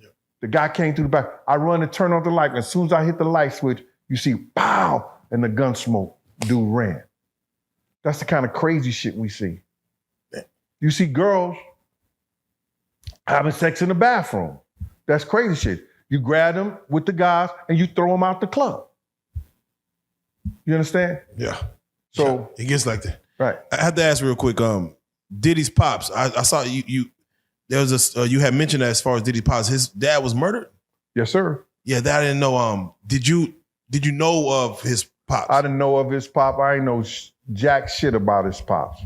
Yeah. The guy came through the back. I run and turn on the light. And as soon as I hit the light switch, you see, pow, and the gun smoke. Dude ran. That's the kind of crazy shit we see. Yeah. You see girls having sex in the bathroom. That's crazy shit. You grab them with the guys and you throw them out the club. You understand? Yeah. So it gets like that. Right. I have to ask real quick. Diddy's pops. I saw you. There was you had mentioned that as far as Diddy's pops, his dad was murdered. Yes, sir. Yeah, that I didn't know. Did you know of his pops? I didn't know of his pop. I ain't know jack shit about his pops.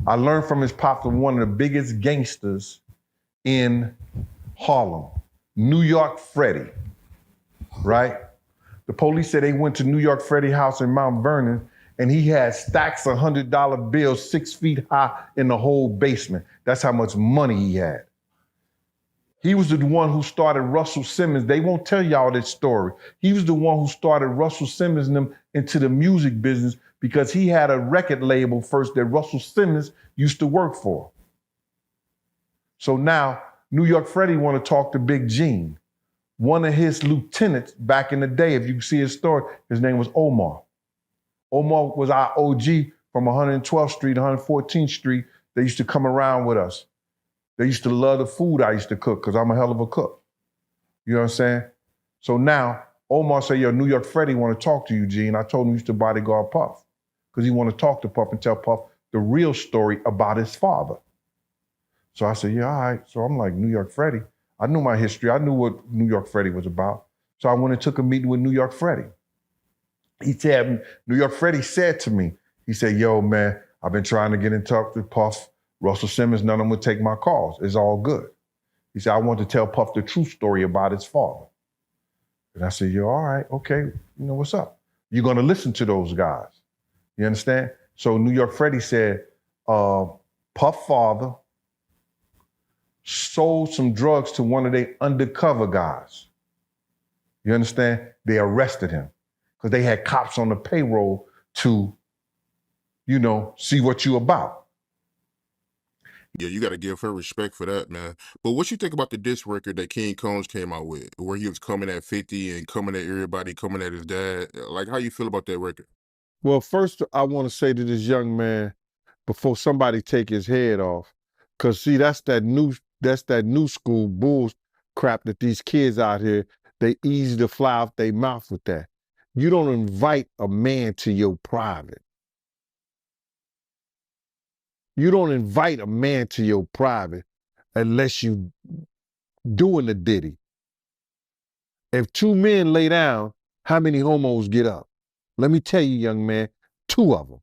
I learned from his pops from one of the biggest gangsters in Harlem, New York Freddie, right? The police said they went to New York Freddie's house in Mount Vernon and he had stacks of $100 bills 6 feet high in the whole basement. That's how much money he had. He was the one who started Russell Simmons. They won't tell y'all this story. He was the one who started Russell Simmons and them into the music business because he had a record label first that Russell Simmons used to work for. So now New York Freddie want to talk to Big Gene. One of his lieutenants back in the day, if you can see his story, his name was Omar. Omar was our OG from 112th Street, 114th Street. They used to come around with us. They used to love the food I used to cook because I'm a hell of a cook. You know what I'm saying? So now Omar said, yo, New York Freddie want to talk to you, Gene. I told him he used to bodyguard Puff because he want to talk to Puff and tell Puff the real story about his father. So I said, yeah, all right. So I'm like, New York Freddie. I knew my history. I knew what New York Freddie was about. So I went and took a meeting with New York Freddie. He said, New York Freddie said to me, he said, yo, man, I've been trying to get in touch with Puff, Russell Simmons, none of them would take my calls. It's all good. He said, I want to tell Puff the true story about his father. And I said, yo, all right, okay, you know what's up. You're gonna listen to those guys. You understand? So New York Freddie said, Puff father sold some drugs to one of their undercover guys. You understand? They arrested him because they had cops on the payroll to, you know, see what you about. Yeah, you got to give her respect for that, man. But what you think about the diss record that King Combs came out with, where he was coming at 50 and coming at everybody, coming at his dad? Like, how you feel about that record? Well, first, I want to say to this young man, before somebody take his head off, because see, that's that new school bulls crap that these kids out here, they easy to fly out their mouth with that. You don't invite a man to your private. You don't invite a man to your private unless you doing the Diddy. If two men lay down, how many homos get up? Let me tell you, young man, 2 of them.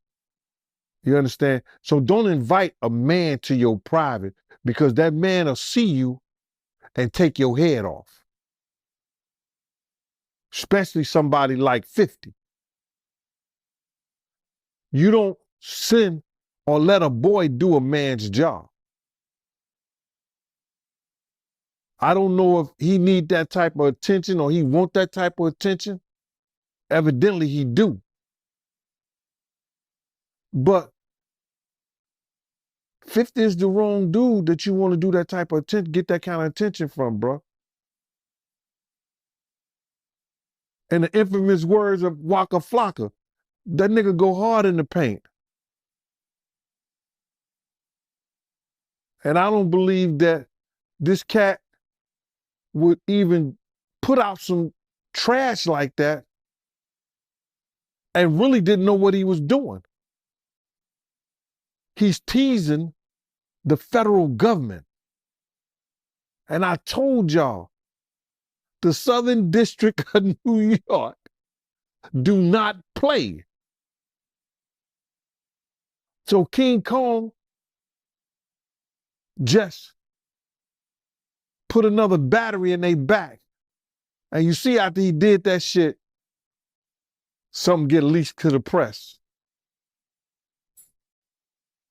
You understand? So don't invite a man to your private because that man will see you and take your head off. Especially somebody like 50. You don't send or let a boy do a man's job. I don't know if he need that type of attention or he want that type of attention. Evidently he do. But 50 is the wrong dude that you want to do that type of attention, get that kind of attention from, bro. And the infamous words of Waka Flocka, that nigga go hard in the paint. And I don't believe that this cat would even put out some trash like that and really didn't know what he was doing. He's teasing the federal government. And I told y'all, the Southern District of New York do not play. So King Kong just put another battery in their back. And you see after he did that shit, something get leaked to the press.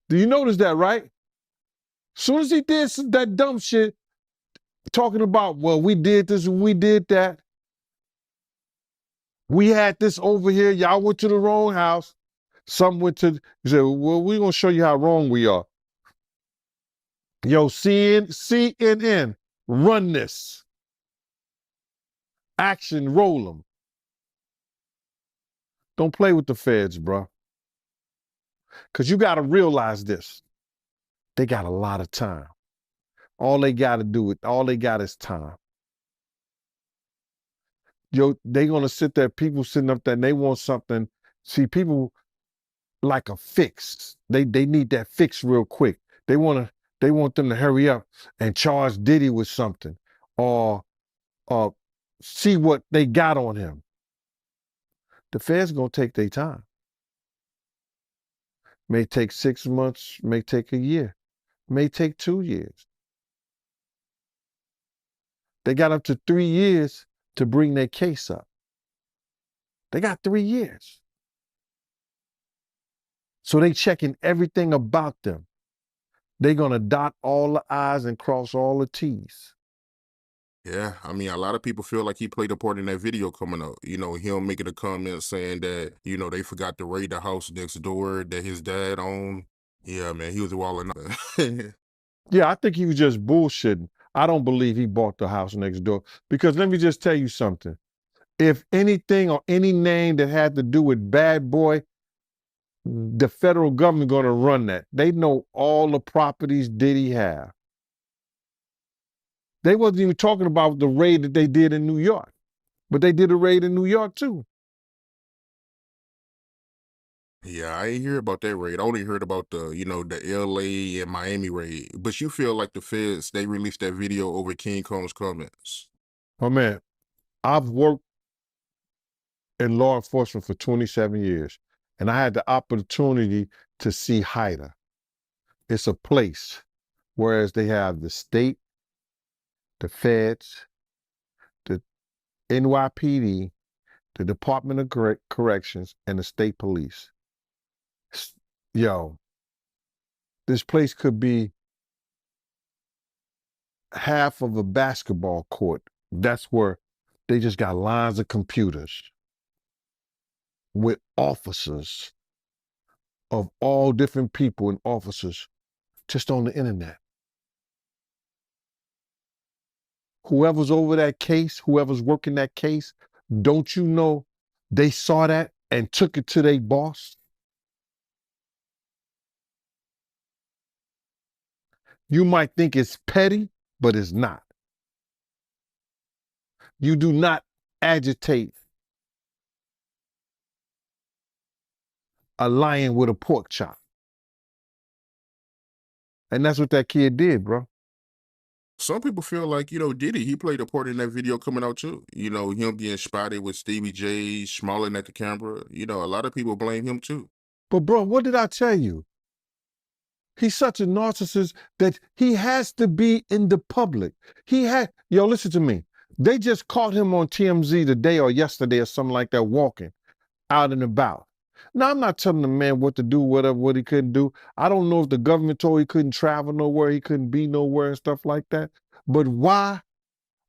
Do you notice that, right? Soon as he did that dumb shit, talking about, well, we did this and we did that. We had this over here. Y'all went to the wrong house. Some went to, he said, well, we're going to show you how wrong we are. Yo, CNN, run this. Action, roll them. Don't play with the feds, bro. Because you got to realize this. They got a lot of time. All they got is time. Yo, they going to sit there, people sitting up there, and they want something. See, people like a fix. They need that fix real quick. They want them to hurry up and charge Diddy with something or see what they got on him. The feds going to take their time. May take 6 months, may take a year, may take 2 years. They got up to 3 years to bring their case up. They got 3 years. So they checking everything about them. They're going to dot all the I's and cross all the T's. Yeah, I mean, a lot of people feel like he played a part in that video coming out. You know, him making a comment saying that, you know, they forgot to raid the house next door that his dad owned. Yeah, man, he was walling out. Yeah, I think he was just bullshitting. I don't believe he bought the house next door. Because let me just tell you something. If anything or any name that had to do with Bad Boy, the federal government going to run that. They know all the properties Diddy have. They wasn't even talking about the raid that they did in New York. But they did a raid in New York too. Yeah, I ain't hear about that raid. I only heard about the, you know, the LA and Miami raid. But you feel like the feds, they released that video over King Kong's comments. Oh man, I've worked in law enforcement for 27 years. And I had the opportunity to see HIDA. It's a place, whereas they have the state, the feds, the NYPD, the Department of Corrections, and the state police. Yo, this place could be half of a basketball court. That's where they just got lines of computers with officers of all different people and officers just on the internet. Whoever's over that case, whoever's working that case, don't you know they saw that and took it to their boss? You might think it's petty, but it's not. You do not agitate a lion with a pork chop. And that's what that kid did, bro. Some people feel like, you know, Diddy, he played a part in that video coming out too. You know, him being spotted with Stevie J, smiling at the camera. You know, a lot of people blame him too. But bro, what did I tell you? He's such a narcissist that he has to be in the public. Yo, listen to me. They just caught him on TMZ today or yesterday or something like that walking out and about. Now, I'm not telling the man what to do, whatever, what he couldn't do. I don't know if the government told he couldn't travel nowhere, he couldn't be nowhere and stuff like that. But why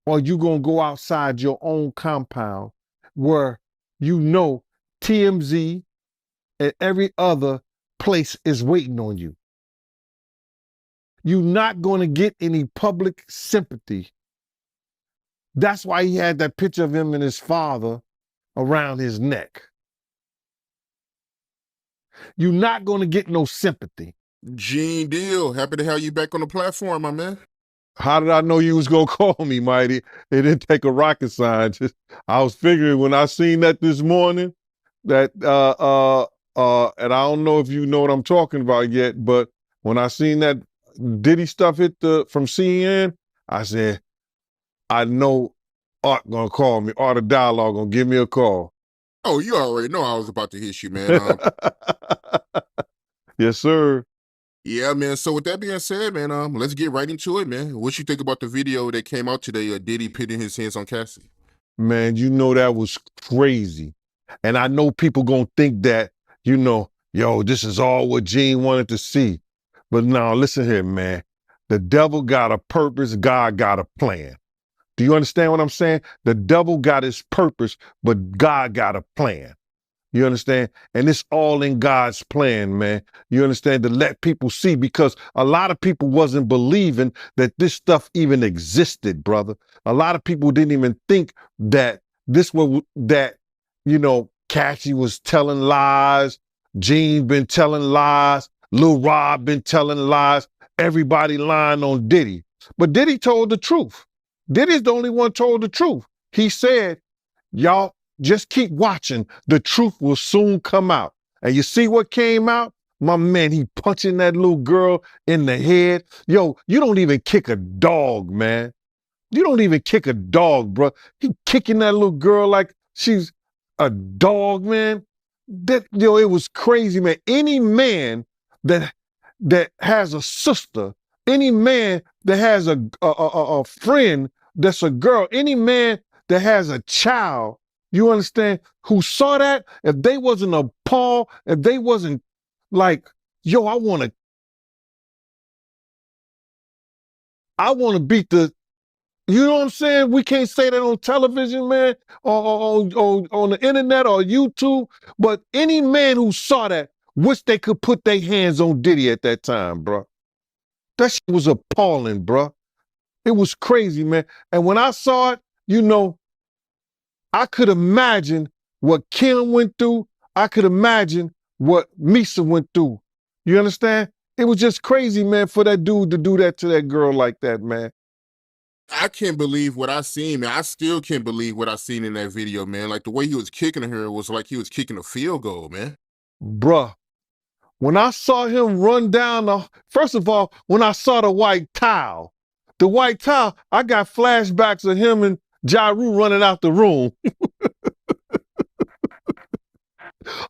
are you going to go outside your own compound where you know TMZ and every other place is waiting on you? You're not going to get any public sympathy. That's why he had that picture of him and his father around his neck. You're not going to get no sympathy. Gene Deal, happy to have you back on the platform, my man. How did I know you was going to call me, Mighty? It didn't take a rocket scientist. I was figuring when I seen that this morning, that, and I don't know if you know what I'm talking about yet, but when I seen that Diddy stuff from CNN, I said, I know Art gonna call me. Art of Dialogue gonna give me a call. Oh, you already know I was about to hit you, man. Yes, sir. Yeah, man. So with that being said, man, let's get right into it, man. What you think about the video that came out today of Diddy pitting his hands on Cassie? Man, you know that was crazy. And I know people gonna think that, you know, yo, this is all what Gene wanted to see. But now, listen here, man. The devil got a purpose, God got a plan. Do you understand what I'm saying? The devil got his purpose, but God got a plan. You understand? And it's all in God's plan, man. You understand? To let people see, because a lot of people wasn't believing that this stuff even existed, brother. A lot of people didn't even think that Cassie was telling lies, Gene been telling lies, Lil Rob been telling lies, everybody lying on Diddy. But Diddy told the truth. Diddy's the only one told the truth. He said, y'all just keep watching. The truth will soon come out. And you see what came out? My man, he punching that little girl in the head. Yo, you don't even kick a dog, man. You don't even kick a dog, bro. He kicking that little girl like she's a dog, man. It was crazy, man. Any man that has a sister, any man that has a friend that's a girl, any man that has a child, you understand, who saw that, if they wasn't appalled, if they wasn't like, yo, I want to beat the, you know what I'm saying? We can't say that on television, man, or on the internet or YouTube, but any man who saw that, wish they could put their hands on Diddy at that time, bro. That shit was appalling, bro. It was crazy, man. And when I saw it, you know, I could imagine what Kim went through. I could imagine what Misa went through. You understand? It was just crazy, man, for that dude to do that to that girl like that, man. I can't believe what I seen, man. I still can't believe what I seen in that video, man. Like the way he was kicking her was like he was kicking a field goal, man. Bruh. When I saw him run down first of all, when I saw the white towel, I got flashbacks of him and Jaru running out the room.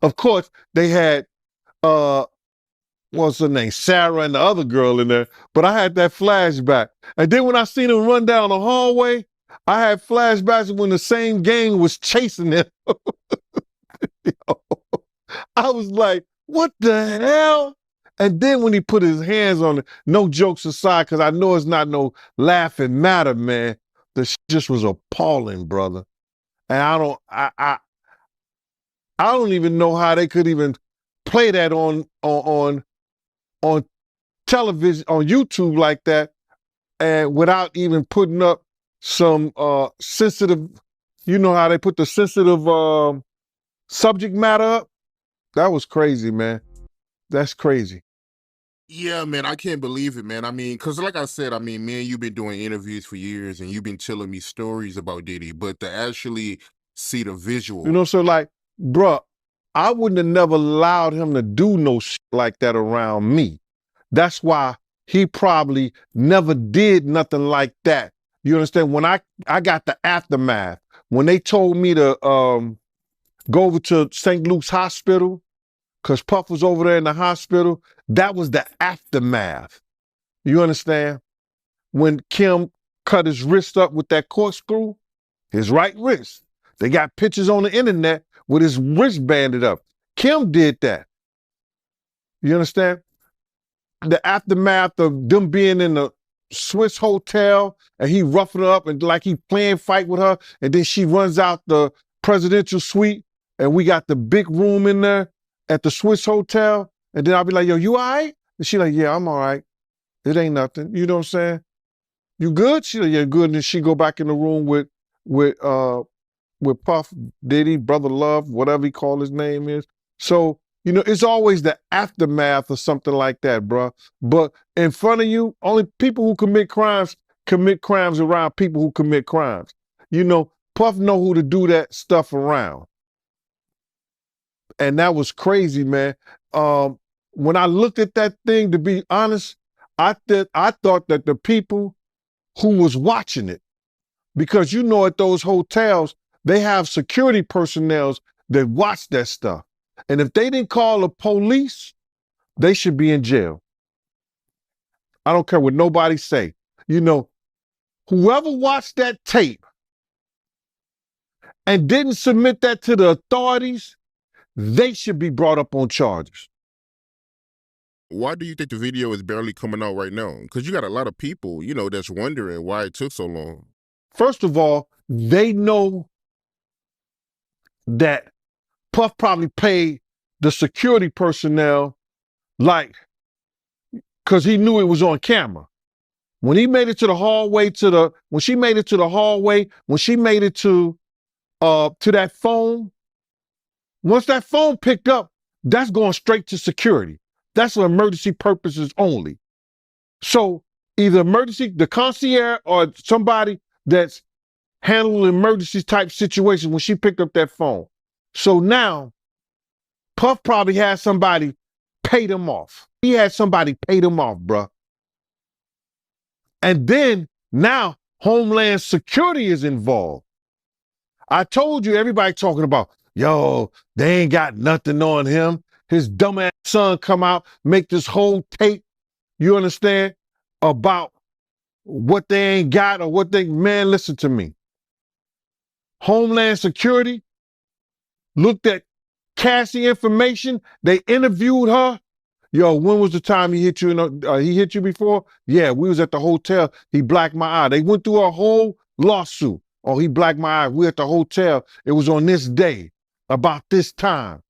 Of course, they had, what's her name, Sarah and the other girl in there, but I had that flashback. And then when I seen him run down the hallway, I had flashbacks when the same gang was chasing him. I was like, what the hell? And then when he put his hands on it, no jokes aside, because I know it's not no laughing matter, man. The shit just was appalling, brother. And I don't even know how they could even play that on television, on YouTube like that, and without even putting up some sensitive, you know how they put the sensitive subject matter up? That was crazy, man. That's crazy. Yeah, man, I can't believe it, man. I mean, because like I said, I mean, me and you've been doing interviews for years and you've been telling me stories about Diddy, but to actually see the visual. You know, so like, bruh, I wouldn't have never allowed him to do no shit like that around me. That's why he probably never did nothing like that. You understand? When I got the aftermath, when they told me to go over to St. Luke's Hospital, because Puff was over there in the hospital, that was the aftermath. You understand? When Kim cut his wrist up with that corkscrew, his right wrist. They got pictures on the internet with his wrist banded up. Kim did that. You understand? The aftermath of them being in the Swiss hotel and he roughing her up and like he playing fight with her, and then she runs out the presidential suite and we got the big room in there at the Swiss hotel, and then I'll be like, yo, you all right? And she like, yeah, I'm all right. It ain't nothing. You know what I'm saying? You good? She like, yeah, good. And then she go back in the room with Puff, Diddy, Brother Love, whatever he call his name is. So, you know, it's always the aftermath of something like that, bro. But in front of you, only people who commit crimes around people who commit crimes. You know, Puff know who to do that stuff around. And that was crazy, man. When I looked at that thing, to be honest, I thought that the people who was watching it, because you know at those hotels, they have security personnel that watch that stuff. And if they didn't call the police, they should be in jail. I don't care what nobody say. You know, whoever watched that tape and didn't submit that to the authorities, they should be brought up on charges. Why do you think the video is barely coming out right now? Because you got a lot of people, you know, that's wondering why it took so long. First of all, they know that Puff probably paid the security personnel, like, because he knew it was on camera. When he made it to the hallway, when she made it to that phone, once that phone picked up, that's going straight to security. That's for emergency purposes only. So either the concierge or somebody that's handling emergency type situations when she picked up that phone. So now Puff probably had somebody pay them off. He had somebody pay them off, bruh. And then now Homeland Security is involved. I told you, everybody talking about, yo, they ain't got nothing on him. His dumbass son come out, make this whole tape, you understand, about what they ain't got or man, listen to me. Homeland Security looked at Cassie information. They interviewed her. Yo, when was the time he hit you? He hit you before? Yeah, we was at the hotel. He blacked my eye. They went through a whole lawsuit. Oh, he blacked my eye. We at the hotel. It was on this day, about this time.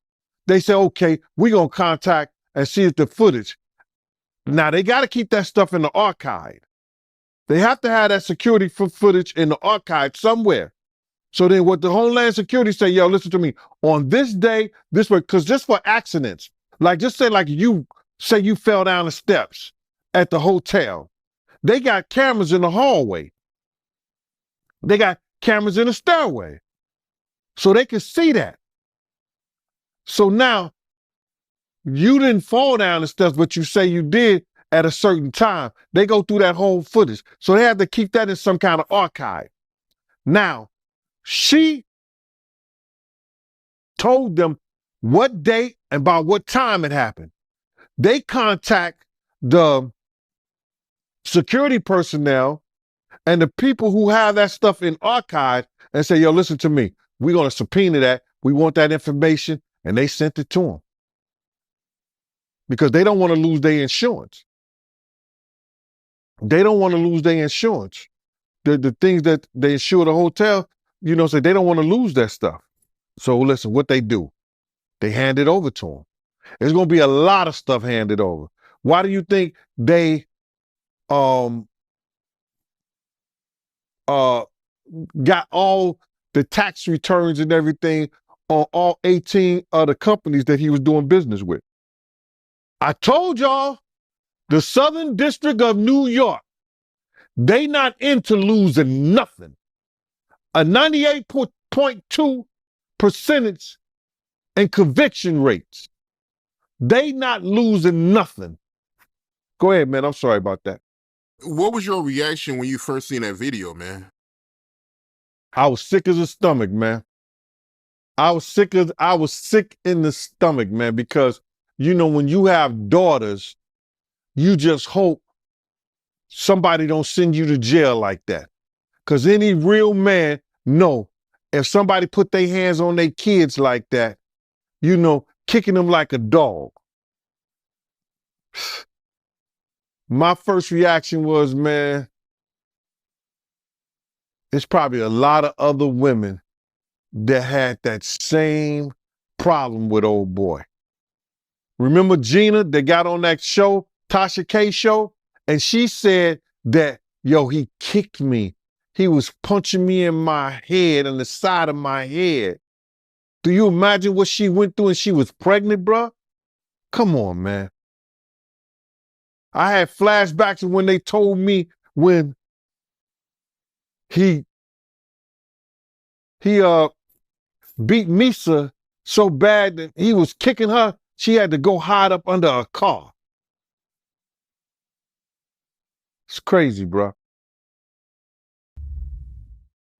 They said, okay, we're going to contact and see if the footage. Now, they got to keep that stuff in the archive. They have to have that security footage in the archive somewhere. So then what the Homeland Security say, yo, listen to me, on this day, this way, because just for accidents, like just say like you fell down the steps at the hotel. They got cameras in the hallway. They got cameras in the stairway. So they can see that. So now, you didn't fall down the steps, but you say you did at a certain time. They go through that whole footage. So they have to keep that in some kind of archive. Now, she told them what date and by what time it happened. They contact the security personnel and the people who have that stuff in archive and say, yo, listen to me. We're going to subpoena that. We want that information. And they sent it to them because they don't want to lose their insurance. They don't want to lose their insurance. The things that they insure the hotel, you know, so they don't want to lose that stuff. So listen, what they do, they hand it over to them. There's going to be a lot of stuff handed over. Why do you think they got all the tax returns and everything on all 18 other companies that he was doing business with? I told y'all, the Southern District of New York, they not into losing nothing. A 98.2 percentage in conviction rates. They not losing nothing. Go ahead, man. I'm sorry about that. What was your reaction when you first seen that video, man? I was sick as a stomach, man. I was sick in the stomach, man, because, you know, when you have daughters, you just hope somebody don't send you to jail like that. Because any real man know if somebody put their hands on their kids like that, you know, kicking him like a dog. My first reaction was, man, there's probably a lot of other women that had that same problem with old boy. Remember Gina that got on that show, Tasha K show? And she said that, yo, he kicked me. He was punching me in my head and the side of my head. Do you imagine what she went through and she was pregnant, bruh? Come on, man. I had flashbacks of when they told me when he beat Misa so bad that he was kicking her, she had to go hide up under a car. It's crazy, bro.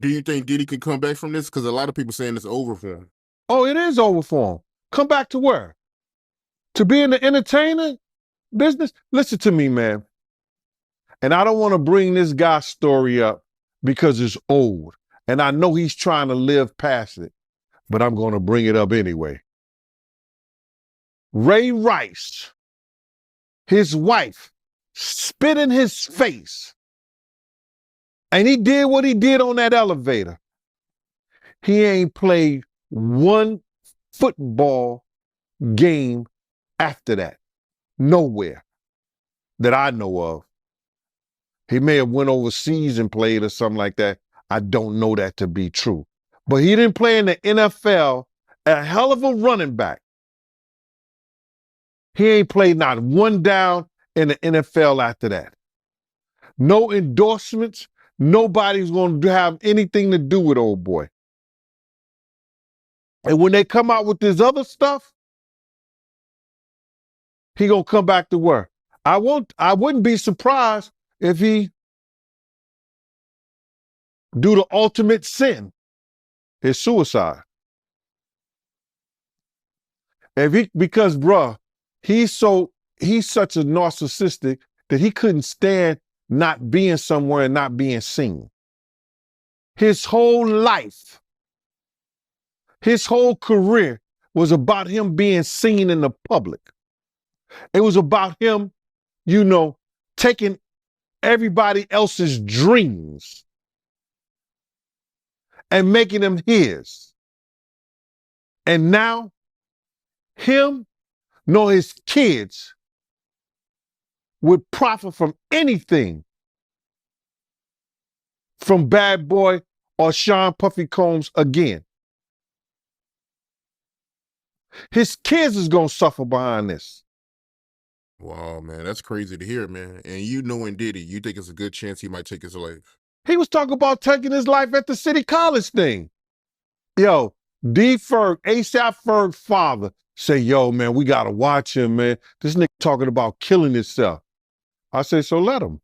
Do you think Diddy can come back from this? Because a lot of people saying it's over for him. Oh, it is over for him. Come back to where? To be in the entertainment business? Listen to me, man. And I don't want to bring this guy's story up because it's old. And I know he's trying to live past it, but I'm going to bring it up anyway. Ray Rice, his wife, spit in his face. And he did what he did on that elevator. He ain't played one football game after that. Nowhere that I know of. He may have went overseas and played or something like that. I don't know that to be true. But he didn't play in the NFL, a hell of a running back. He ain't played not one down in the NFL after that. No endorsements. Nobody's going to have anything to do with old boy. And when they come out with this other stuff, he going to come back to work. I wouldn't be surprised if he do the ultimate sin, his suicide. Because bruh, he's such a narcissistic that he couldn't stand not being somewhere and not being seen. His whole life, his whole career was about him being seen in the public. It was about him, taking everybody else's dreams and making them his. And now, him nor his kids would profit from anything from Bad Boy or Sean Puffy Combs again. His kids is going to suffer behind this. Wow, man, that's crazy to hear, man. And you knowing Diddy, you think it's a good chance he might take his life? He was talking about taking his life at the City College thing. Yo, D. Ferg, ASAP Ferg's father, say, yo, man, we got to watch him, man. This nigga talking about killing himself. I say, so let him.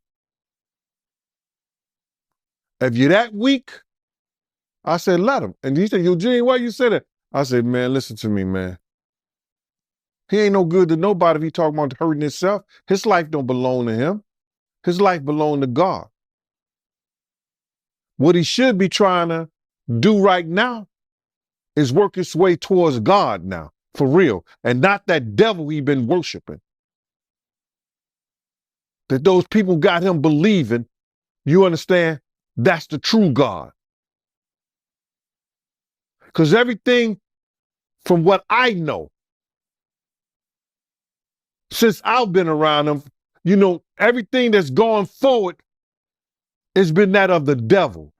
If you're that weak, I said, let him. And he said, Eugene, why you say that? I said, man, listen to me, man. He ain't no good to nobody if he talking about hurting himself. His life don't belong to him. His life belong to God. What he should be trying to do right now is work his way towards God now, for real, and not that devil he been worshiping. That those people got him believing, you understand, that's the true God. Because everything from what I know, since I've been around him, everything that's gone forward has been that of the devil.